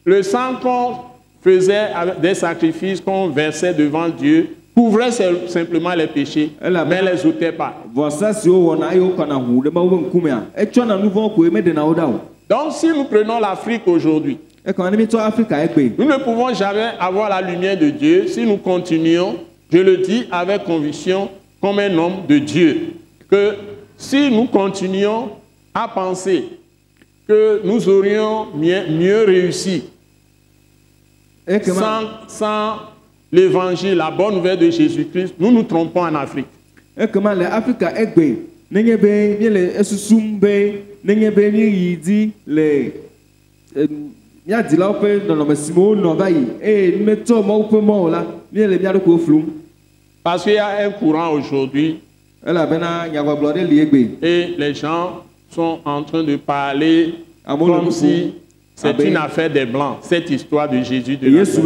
le sang qu'on faisait avec des sacrifices qu'on versait devant Dieu couvrait simplement les péchés, mais les ôtait pas. Donc si nous prenons l'Afrique aujourd'hui, nous ne pouvons jamais avoir la lumière de Dieu si nous continuons, je le dis avec conviction, comme un homme de Dieu, que si nous continuons à penser que nous aurions mieux réussi sans l'évangile, la bonne nouvelle de Jésus-Christ, nous nous trompons en Afrique. Parce qu'il y a un courant aujourd'hui et les gens sont en train de parler comme si c'est une affaire des Blancs, cette histoire de Jésus de Nazareth.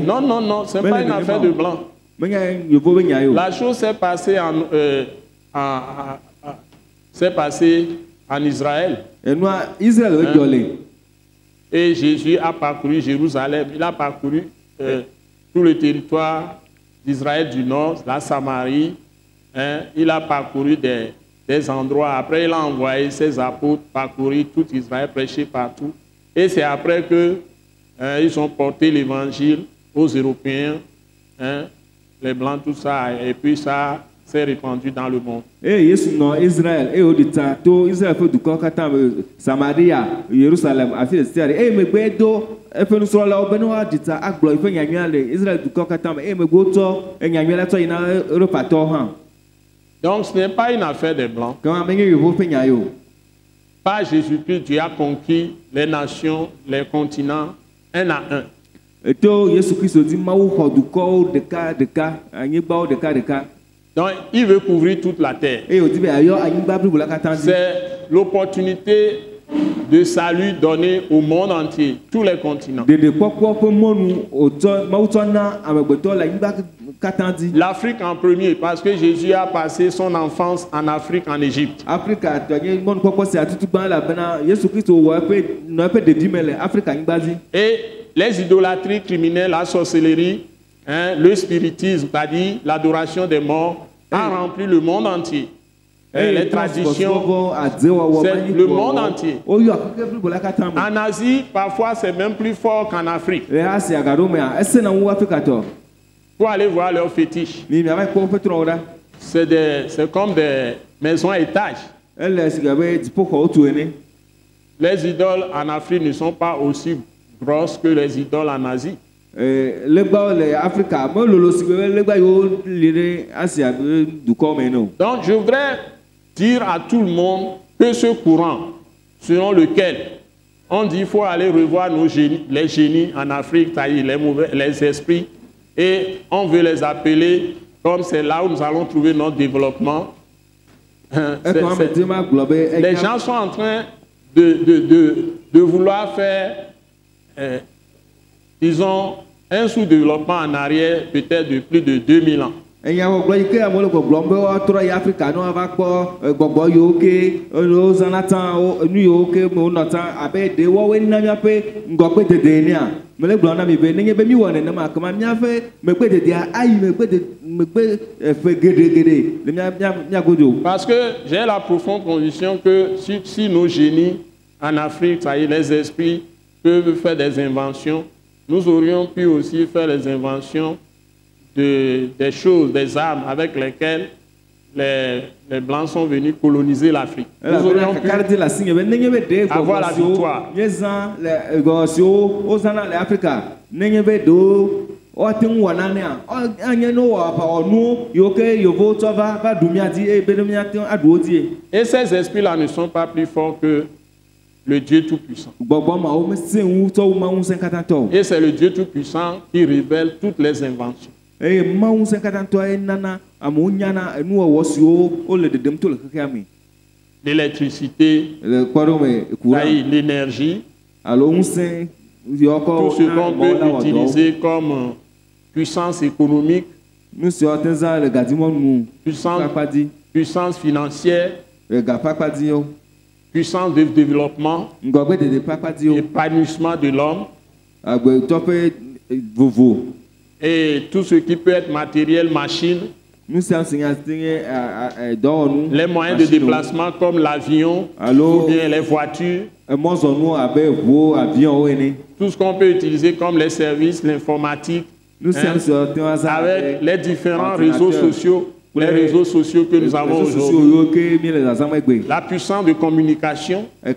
Non, non, non, ce n'est pas une affaire de Blancs. La chose s'est passée en Israël. Et Jésus a parcouru Jérusalem, il a parcouru tout le territoire d'Israël du Nord, la Samarie. Il a parcouru des endroits. Après, il a envoyé ses apôtres parcourir tout Israël, prêcher partout. Et c'est après qu'ils ont porté l'évangile aux Européens, les Blancs, tout ça. Et puis ça s'est répandu dans le monde. Et Israël, et Israël fait du corps Samarie, Jérusalem, à Philistia. Et me bédo, et fait nous sur la Benoît, dit ça, à gloire, il fait gagner Israël du corps et me goto, et gagner la toile, il a repartant. Donc ce n'est pas une affaire des Blancs. Par Jésus-Christ, Dieu a conquis les nations, les continents, un à un. Donc il veut couvrir toute la terre. C'est l'opportunité de salut donné au monde entier, tous les continents. L'Afrique en premier, parce que Jésus a passé son enfance en Afrique, en Égypte. Et les idolâtries criminelles, la sorcellerie, le spiritisme, c'est-à-dire l'adoration des morts, a rempli le monde entier. Les traditions, c'est le monde entier. En Asie, parfois, c'est même plus fort qu'en Afrique. Pour aller voir leurs fétiches. C'est comme des maisons à étages. Les idoles en Afrique ne sont pas aussi grosses que les idoles en Asie. Donc je voudrais dire à tout le monde que ce courant selon lequel on dit qu'il faut aller revoir les génies en Afrique, les esprits, et on veut les appeler comme c'est là où nous allons trouver notre développement. Les gens sont en train de vouloir faire, disons, un sous-développement en arrière, peut-être de plus de 2000 ans. Parce que j'ai la profonde conviction que si nos génies en Afrique, ça y est, les esprits peuvent faire des inventions, nous aurions pu aussi faire les inventions des choses, des armes avec lesquelles les Blancs sont venus coloniser l'Afrique. Nous aurions pu avoir la victoire. Et ces esprits-là ne sont pas plus forts que le Dieu Tout-Puissant. Et c'est le Dieu Tout-Puissant qui révèle toutes les inventions. L'électricité, l'énergie, tout ce qu'on peut utiliser comme puissance économique, puissance financière, puissance de développement, épanouissement de l'homme. et tout ce qui peut être matériel, machine, nous sommes dans les moyens de déplacement comme l'avion ou bien les voitures, tout ce qu'on peut utiliser comme les services, l'informatique, avec les différents réseaux sociaux, que nous avons aujourd'hui, la puissance de communication, et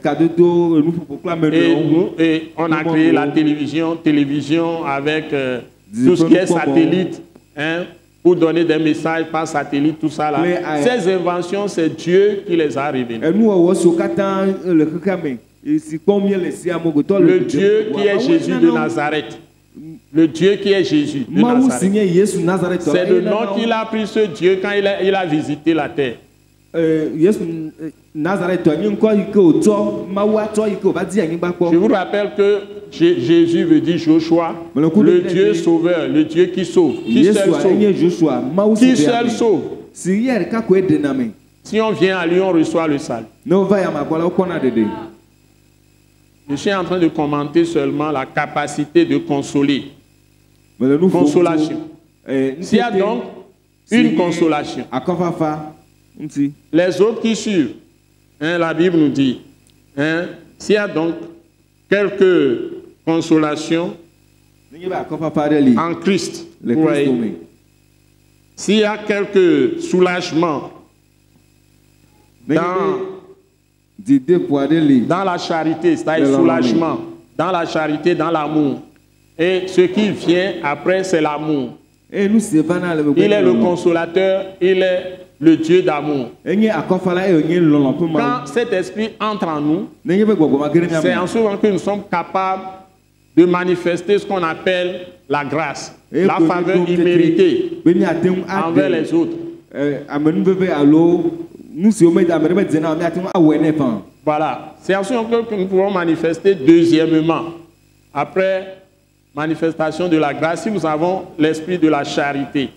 on a créé la télévision avec tout ce qui est satellite, hein, pour donner des messages par satellite, tout ça là. Ces inventions, c'est Dieu qui les a révélées. Le Dieu qui est Jésus de Nazareth. Le Dieu qui est Jésus de Nazareth. C'est le nom qu'il a pris, ce Dieu, quand il a visité la terre. Je vous rappelle que Jésus veut dire Joshua, le Dieu sauveur, le Dieu qui sauve. Qui seul sauve? Qui seul sauve? Si on vient à lui, on reçoit le salut. Je suis en train de commenter seulement la capacité de consoler. Consolation. S'il y a donc une consolation, les autres qui suivent, hein, la Bible nous dit, hein, s'il y a donc quelques consolations en Christ, s'il y a quelques soulagements dans la charité, c'est-à-dire soulagement, dans la charité, dans l'amour. Et ce qui vient après, c'est l'amour. Il est le consolateur, il est le Dieu d'amour. Quand cet esprit entre en nous, c'est en ce moment que nous sommes capables de manifester ce qu'on appelle la grâce, la faveur imméritée envers les autres. Voilà, c'est en ce moment que nous pouvons manifester deuxièmement. Après manifestation de la grâce, si nous avons l'esprit de la charité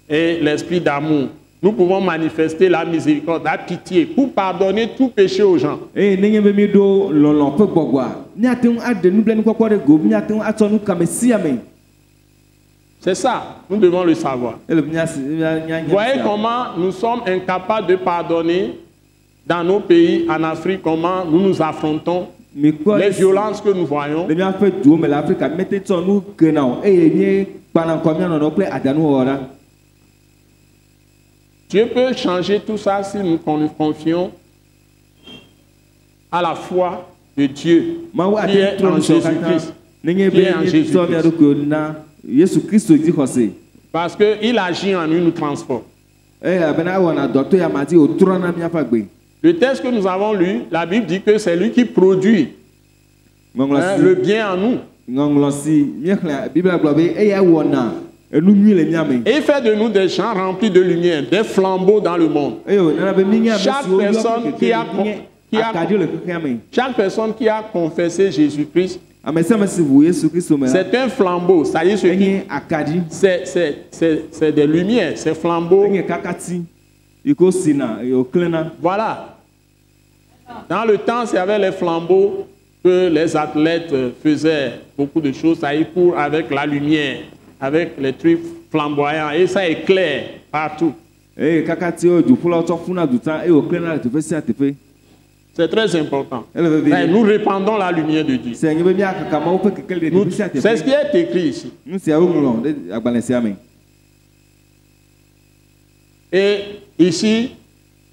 et l'esprit d'amour, nous pouvons manifester la miséricorde, la pitié pour pardonner tout péché aux gens. C'est ça, nous devons le savoir. Voyez comment nous sommes incapables de pardonner dans nos pays, en Afrique, comment nous nous affrontons, les violences que nous voyons. Dieu peut changer tout ça si nous nous confions à la foi de Dieu qui est en Jésus-Christ. Parce qu'il agit en nous, nous transforme. Le texte que nous avons lu, la Bible dit que c'est lui qui produit le bien en nous. Et il fait de nous des gens remplis de lumière, des flambeaux dans le monde. Chaque personne qui a confessé Jésus-Christ, c'est un flambeau. C'est des lumières, c'est flambeaux. Voilà. Dans le temps, il y avait les flambeaux que les athlètes faisaient beaucoup de choses. Ça y court avec la lumière, avec les trucs flamboyants, et ça éclaire partout. C'est très important. Nous répandons la lumière de Dieu. C'est ce qui est écrit ici. Et ici,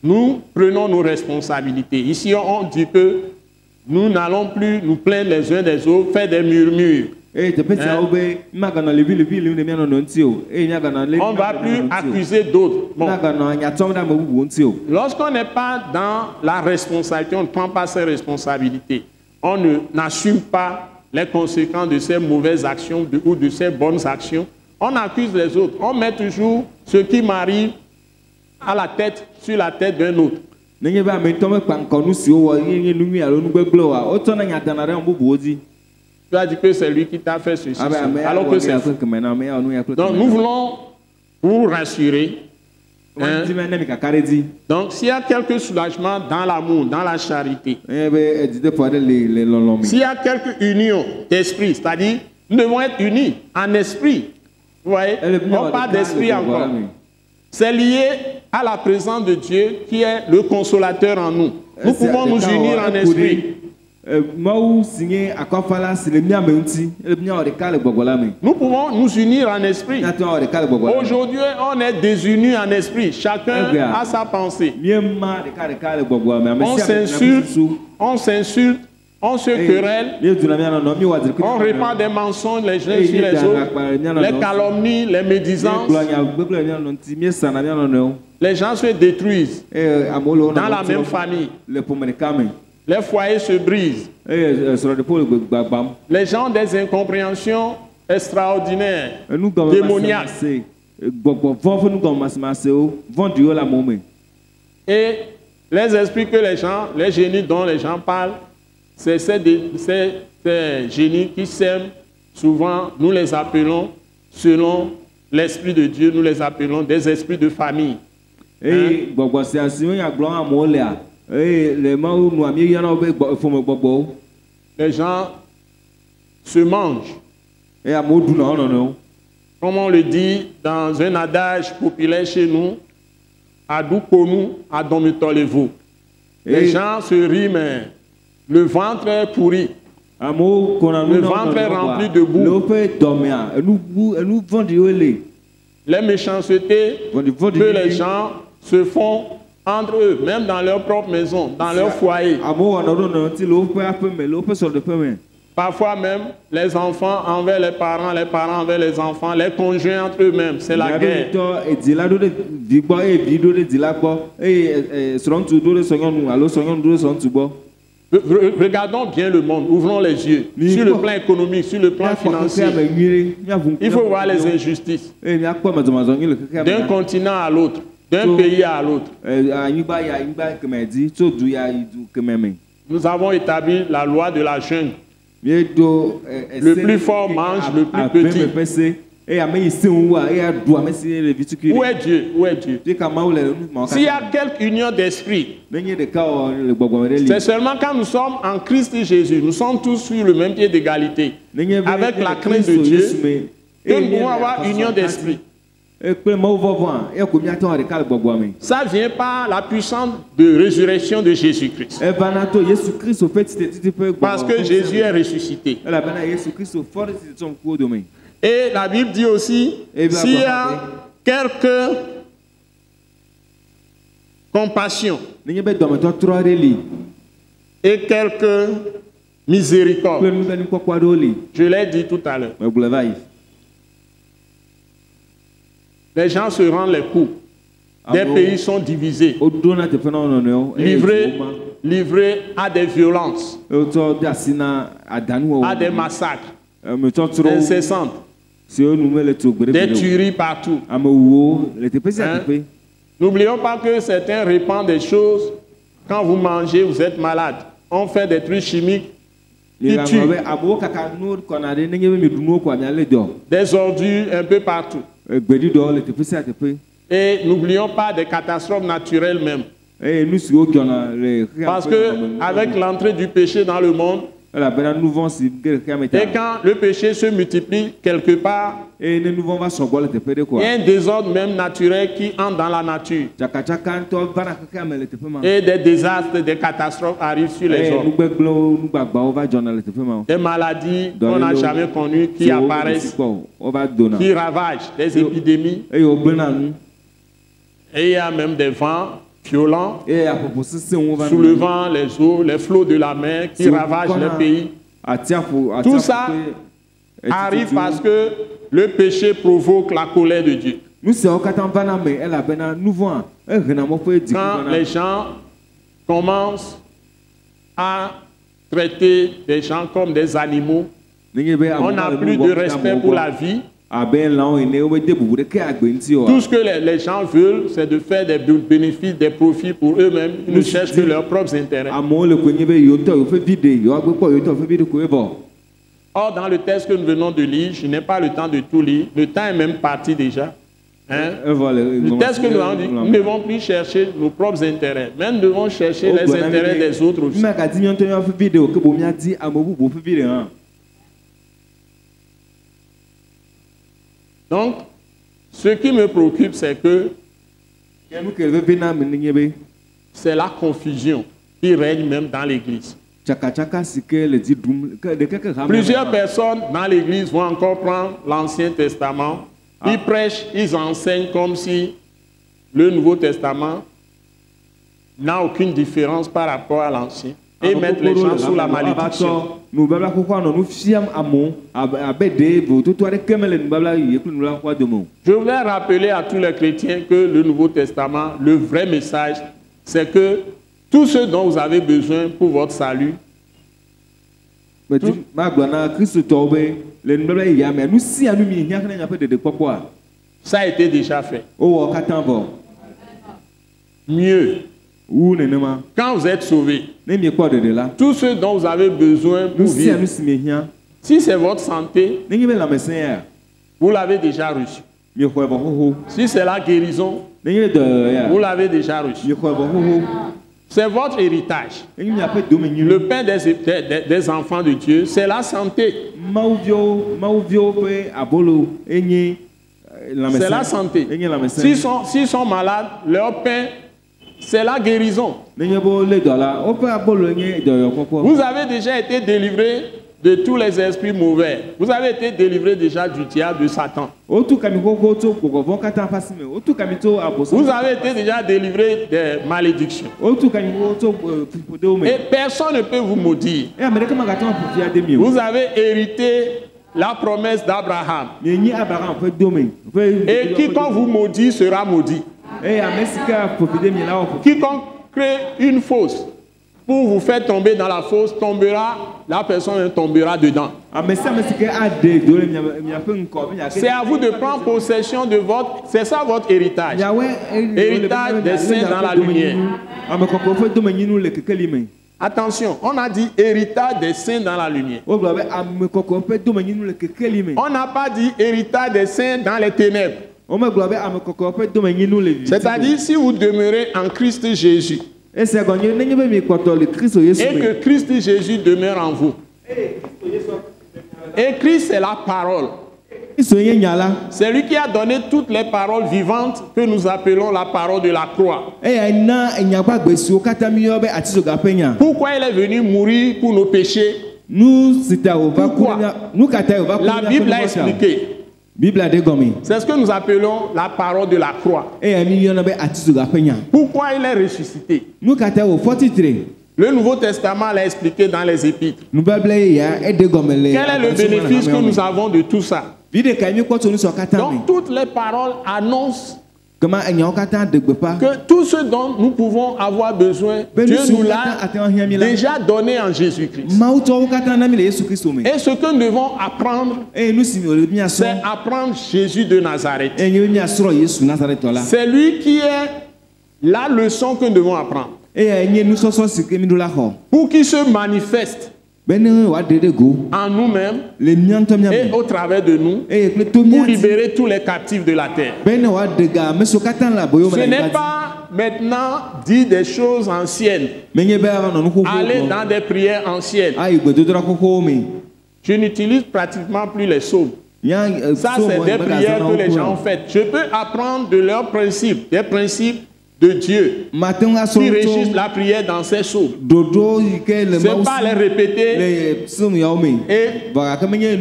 nous prenons nos responsabilités. Ici, on dit que nous n'allons plus nous plaindre les uns des autres, faire des murmures. On ne va plus accuser d'autres. Bon. Lorsqu'on n'est pas dans la responsabilité, on ne prend pas ses responsabilités. On n'assume pas les conséquences de ces mauvaises actions ou de ces bonnes actions. On accuse les autres. On met toujours ce qui m'arrive à la tête, sur la tête d'un autre. Tu as dit que c'est lui qui t'a fait ceci, alors que c'est faux. Donc nous voulons vous rassurer. Hein? Donc s'il y a quelques soulagements dans l'amour, dans la charité, s'il y a quelques unions d'esprit, c'est-à-dire nous devons être unis en esprit. Vous voyez, on parle d'esprit encore. C'est lié à la présence de Dieu qui est le consolateur en nous. Nous pouvons nous unir en esprit. Nous pouvons nous unir en esprit. Aujourd'hui, on est désunis en esprit. Chacun a sa pensée. On s'insulte, on se querelle, on répand des mensonges les uns sur les autres, les calomnies, les médisances. Les gens se détruisent dans la même famille. Les foyers se brisent. Les gens ont des incompréhensions extraordinaires, démoniaques. Et les esprits que les gens, les génies dont les gens parlent, c'est ces génies qui sèment souvent, nous les appelons, selon l'Esprit de Dieu, nous les appelons des esprits de famille. Les gens se mangent. Comme on le dit dans un adage populaire chez nous, Adoukonou, Adomitolevou. Les gens se rient, mais le ventre est pourri. Le ventre est rempli de boue. Les méchancetés que les gens se font entre eux, même dans leur propre maison, dans leur foyer. Parfois même, les enfants envers les parents envers les enfants, les conjoints entre eux-mêmes, c'est la guerre. Regardons bien le monde, ouvrons les yeux, sur le plan économique, sur le plan financier. Il faut voir les injustices d'un continent à l'autre, d'un pays à l'autre. Nous avons établi la loi de la jungle. Le plus fort mange le plus petit. Où est Dieu? Où est Dieu? S'il y a quelque union d'esprit, c'est seulement quand nous sommes en Christ Jésus, nous sommes tous sur le même pied d'égalité, avec la crainte de Dieu, que nous pouvons avoir union d'esprit. Ça vient par la puissance de résurrection de Jésus-Christ. Parce que Jésus est ressuscité. Et la Bible dit aussi, s'il y a quelque compassion et quelque miséricorde, je l'ai dit tout à l'heure, les gens se rendent les coups. Des pays sont divisés, livrés à des violences, à des massacres incessantes, des tueries partout. N'oublions pas que certains répandent des choses. Quand vous mangez, vous êtes malade. On fait des trucs chimiques qui tuent. Des ordures un peu partout. Et n'oublions pas des catastrophes naturelles même. Parce que avec l'entrée du péché dans le monde, et quand le péché se multiplie quelque part, il y a un désordre même naturel qui entre dans la nature. Et des désastres, des catastrophes arrivent sur les hommes. Des maladies qu'on n'a jamais connues qui apparaissent, qui ravagent, des épidémies. Et il y a même des vents violents, soulevant les eaux, les flots de la mer qui ravagent le pays. Tout ça arrive parce que le péché provoque la colère de Dieu. Quand les gens commencent à traiter des gens comme des animaux, on n'a plus de respect pour la vie. Tout ce que les gens veulent, c'est de faire des bénéfices, des profits pour eux-mêmes. Ils ne cherchent que leurs propres intérêts. Or, dans le texte que nous venons de lire, je n'ai pas le temps de tout lire. Le temps est même parti déjà. Le texte que nous avons dit, nous ne devons plus chercher nos propres intérêts, mais nous devons chercher les intérêts des autres aussi. Donc, ce qui me préoccupe, c'est que c'est la confusion qui règne même dans l'église. Plusieurs personnes dans l'église vont encore prendre l'Ancien Testament. Ils prêchent, ils enseignent comme si le Nouveau Testament n'a aucune différence par rapport à l'Ancien. Et mettre les gens sous la malédiction. Je voudrais rappeler à tous les chrétiens que le Nouveau Testament, le vrai message, c'est que tout ce dont vous avez besoin pour votre salut, ça a été déjà fait. Mieux. Quand vous êtes sauvé, tout ce dont vous avez besoin pour vivre, si c'est votre santé, vous l'avez déjà reçu. Si c'est la guérison, vous l'avez déjà reçu. C'est votre héritage. Le pain des enfants de Dieu, c'est la santé. C'est la santé. S'ils sont malades, leur pain, c'est la guérison. Vous avez déjà été délivré de tous les esprits mauvais. Vous avez été délivré déjà du diable, de Satan. Vous avez été déjà délivré des malédictions. Et personne ne peut vous maudire. Vous avez hérité la promesse d'Abraham. Et quiconque vous maudit sera maudit. Quiconque crée une fosse pour vous faire tomber dans la fosse, la personne tombera dedans. C'est à vous de prendre possession de c'est ça votre héritage. Héritage des saints dans la lumière. Attention, on a dit héritage des saints dans la lumière. On n'a pas dit héritage des saints dans les ténèbres. C'est-à-dire, si vous demeurez en Christ Jésus, et que Christ Jésus demeure en vous. Et Christ, c'est la parole. C'est lui qui a donné toutes les paroles vivantes que nous appelons la parole de la croix. Pourquoi il est venu mourir pour nos péchés? Pourquoi? La Bible l'a expliqué. C'est ce que nous appelons la parole de la croix. Pourquoi il est ressuscité? Le Nouveau Testament l'a expliqué dans les épîtres. Quel est le bénéfice que nous avons de tout ça? Donc toutes les paroles annoncent que tout ce dont nous pouvons avoir besoin, Dieu nous l'a déjà donné en Jésus-Christ. Et ce que nous devons apprendre, c'est apprendre Jésus de Nazareth. C'est lui qui est la leçon que nous devons apprendre. Pour qu'il se manifeste en nous-mêmes et au travers de nous pour libérer tous les captifs de la terre. Ce n'est pas maintenant dire des choses anciennes, aller dans des prières anciennes. Je n'utilise pratiquement plus les psaumes. Ça, c'est des prières que les gens ont faites. Je peux apprendre de leurs principes, des principes de Dieu qui régissent la prière dans ces psaumes. C'est pas les répéter et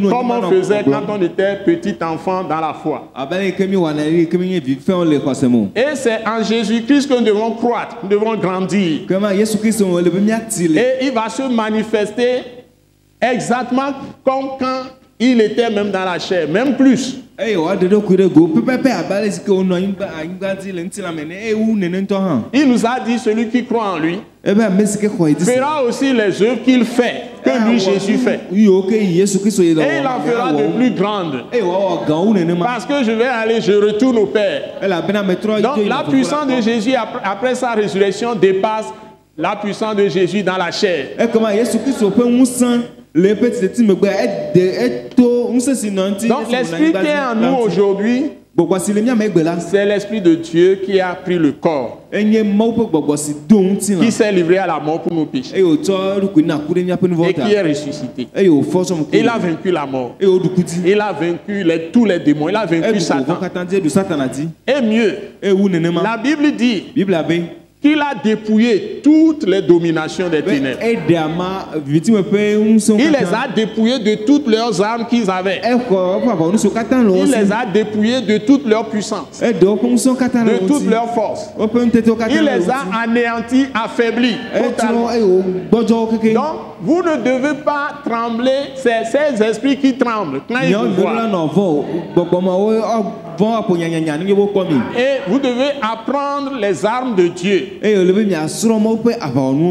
comme on faisait quand on était petit enfant dans la foi. Et c'est en Jésus-Christ que nous devons croître, nous devons grandir. Et il va se manifester exactement comme quand il était même dans la chair, même plus. Il nous a dit, celui qui croit en lui fera aussi les œuvres qu'il fait, que lui Jésus fait. Et il en fera de plus grandes. Parce que je vais aller, je retourne au Père. Donc la puissance de Jésus après sa résurrection dépasse la puissance de Jésus dans la chair. Donc l'esprit qui est en nous aujourd'hui C'est l'Esprit de Dieu qui a pris le corps, qui s'est livré à la mort pour nos péchés et qui est ressuscité. Il a vaincu la mort. Il a vaincu tous les démons. Il a vaincu Satan. Et mieux, la Bible dit qu'il a dépouillé toutes les dominations des ténèbres. Il les a dépouillés de toutes leurs armes qu'ils avaient. Il les a dépouillés de toute leur puissance, de toute leur force. Il les a anéantis, affaiblis. Donc, vous ne devez pas trembler. C'est ces esprits qui tremblent quand ils vous voient. Et vous devez apprendre les armes de Dieu.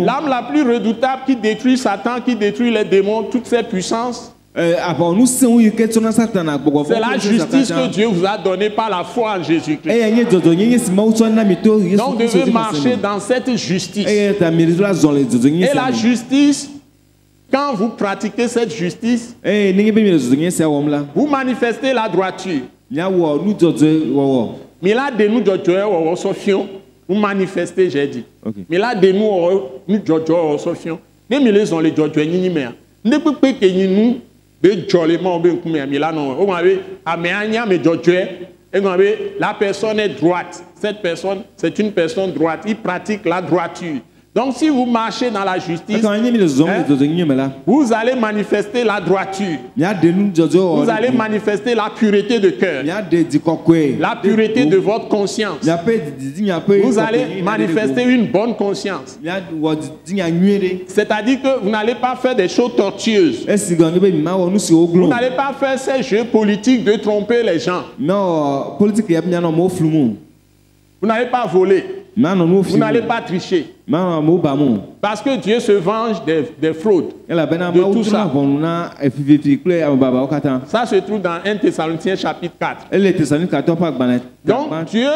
L'arme la plus redoutable qui détruit Satan, qui détruit les démons, toutes ces puissances, c'est la justice que Dieu vous a donnée par la foi en Jésus-Christ. Donc vous devez marcher dans cette justice. Et la justice, quand vous pratiquez cette justice, vous manifestez la droiture. Mais là, de nous, vous manifestez, j'ai dit. Mais là, de nous, Sofion, les les ont les ne peut pas que nous, la personne est droite. Cette personne, c'est une personne droite. Il pratique la droiture. Donc, si vous marchez dans la justice, vous allez manifester la droiture. Vous allez manifester la pureté de cœur, la pureté de votre conscience. Vous allez manifester une bonne conscience. C'est-à-dire que vous n'allez pas faire des choses tortueuses. Vous n'allez pas faire ces jeux politiques de tromper les gens. Vous n'allez pas voler. Vous n'allez pas tricher. Parce que Dieu se venge des fraudes. De tout ça. Ça se trouve dans 1 Thessaloniciens chapitre 4. Donc Dieu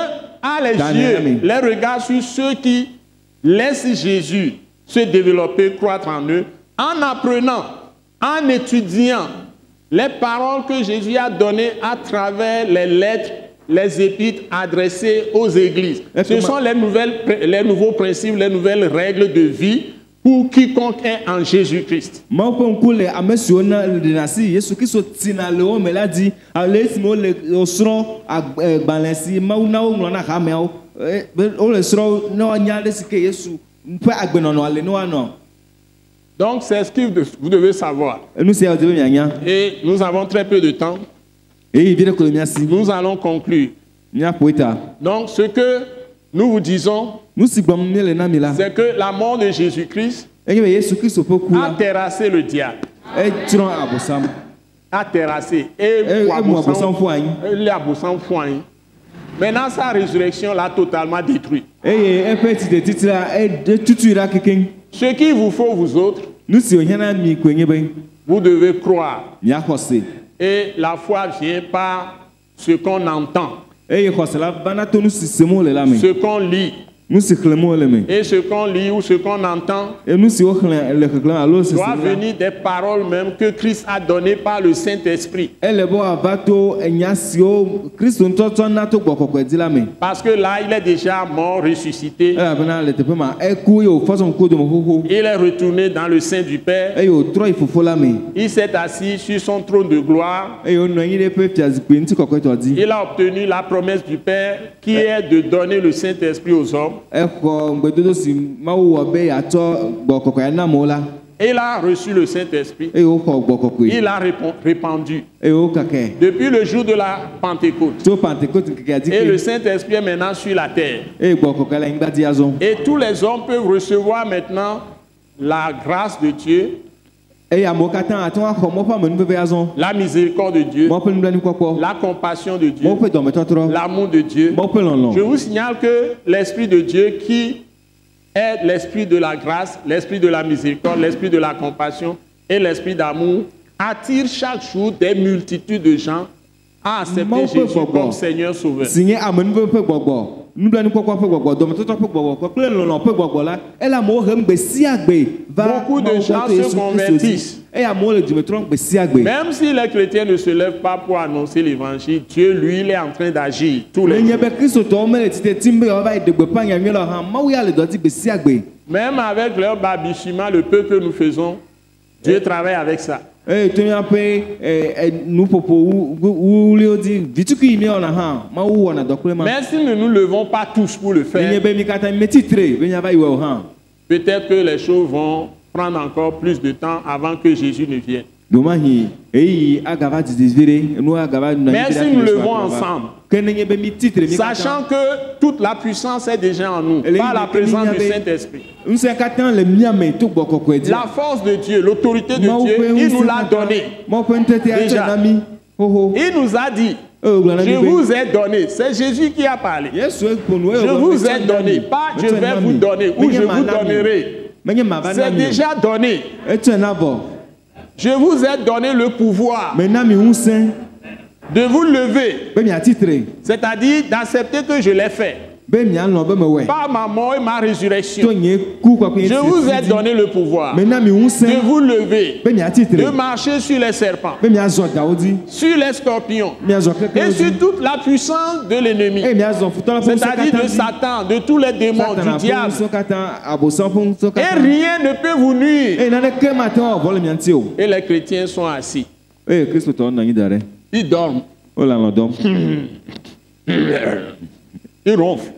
a les yeux, les regards sur ceux qui laissent Jésus se développer, croître en eux, en apprenant, en étudiant les paroles que Jésus a données à travers les lettres, les épîtres adressées aux églises. Ce sont les nouveaux principes, les nouvelles règles de vie pour quiconque est en Jésus-Christ. Donc c'est ce que vous devez savoir. Et nous avons très peu de temps. Nous allons conclure. Donc ce que nous vous disons, c'est que la mort de Jésus-Christ a terrassé le diable. A terrassé. Et maintenant sa résurrection l'a totalement détruit. Ce qu'il vous faut, vous autres, vous devez croire. Et la foi vient par ce qu'on entend, ce qu'on lit. Et ce qu'on lit ou ce qu'on entend doit venir des paroles même que Christ a données par le Saint-Esprit. Parce que là, il est déjà mort, ressuscité. Il est retourné dans le sein du Père. Il s'est assis sur son trône de gloire. Il a obtenu la promesse du Père qui est de donner le Saint-Esprit aux hommes. Il a reçu le Saint-Esprit. Il l'a répandu. Depuis le jour de la Pentecôte. Et le Saint-Esprit est maintenant sur la terre. Et tous les hommes peuvent recevoir maintenant la grâce de Dieu, la miséricorde de Dieu, la compassion de Dieu, l'amour de Dieu. Je vous signale que l'Esprit de Dieu, qui est l'Esprit de la grâce, l'Esprit de la miséricorde, l'Esprit de la compassion et l'Esprit d'amour, attire chaque jour des multitudes de gens à accepter Jésus comme Seigneur Sauveur. Beaucoup de gens se convertissent Même si les chrétiens ne se lèvent pas pour annoncer l'évangile, Dieu, lui, il est en train d'agir tous les jours. Même avec leur balbutiement, le peu que nous faisons, Dieu travaille avec ça. Merci, nous ne nous levons pas tous pour le faire. Peut-être que les choses vont prendre encore plus de temps avant que Jésus ne vienne. Mais si nous levons ensemble, sachant que toute la puissance est déjà en nous, par la présence du Saint-Esprit, la force de Dieu, l'autorité de Dieu, il nous l'a donnée. Déjà, il nous a dit, je vous ai donné. C'est Jésus qui a parlé. Je vous ai donné, pas je vais vous donner ou je vous donnerai. C'est déjà donné. Je vous ai donné le pouvoir de vous lever, c'est-à-dire d'accepter que je l'ai fait. Par ma mort et ma résurrection, je vous ai donné le pouvoir de vous lever, de marcher sur les serpents, sur les scorpions et sur toute la puissance de l'ennemi, c'est-à-dire de Satan, de tous les démons, du diable. Et rien ne peut vous nuire. Et les chrétiens sont assis. Ils dorment. Ils ronflent.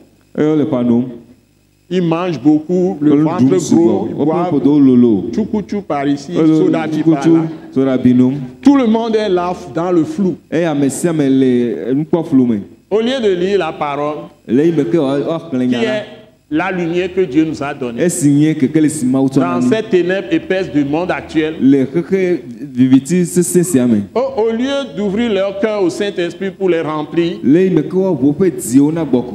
Ils mangent beaucoup, le ventre gros, ils boivent tchoukou par ici, sodapi par là. Tout le monde est là dans le flou. Au lieu de lire la parole, qui est la lumière que Dieu nous a donnée, dans cette ténèbre épaisse du monde actuel, au lieu d'ouvrir leur cœur au Saint-Esprit pour les remplir,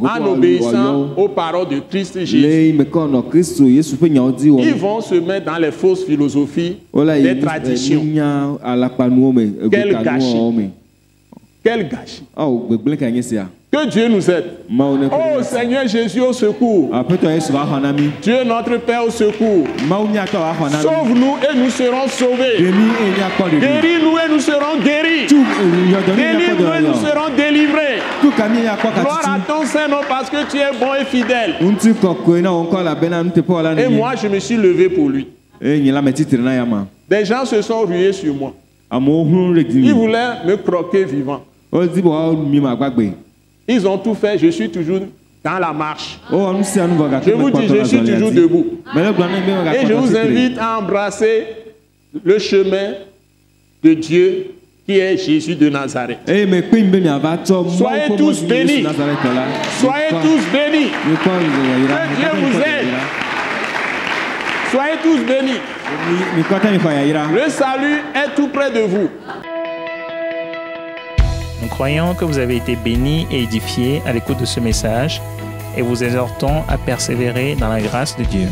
en obéissant aux paroles de Christ Jésus, ils vont se mettre dans les fausses philosophies des traditions. Quel gâchis! Quel gâchis! Que Dieu nous aide. Oh Seigneur Jésus, au secours. Dieu notre Père, au secours. Sauve-nous et nous serons sauvés. Guéris-nous et nous serons guéris. Délivre-nous et nous serons délivrés. Gloire à ton Saint-Nom parce que tu es bon et fidèle. Et moi, je me suis levé pour lui. Des gens se sont rués sur moi. Ils voulaient me croquer vivant. Ils ont tout fait, je suis toujours dans la marche. Je vous dis, je suis toujours debout. Et je vous invite à embrasser le chemin de Dieu qui est Jésus de Nazareth. Soyez tous bénis. Soyez tous bénis. Que Dieu vous aide. Soyez tous bénis. Le salut est tout près de vous. Nous croyons que vous avez été bénis et édifiés à l'écoute de ce message et vous exhortons à persévérer dans la grâce de Dieu.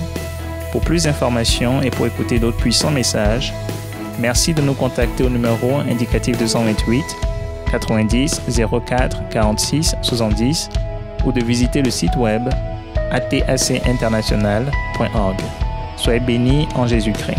Pour plus d'informations et pour écouter d'autres puissants messages, merci de nous contacter au numéro indicatif 228 90 04 46 70 ou de visiter le site web atacinternational.org. Soyez bénis en Jésus-Christ.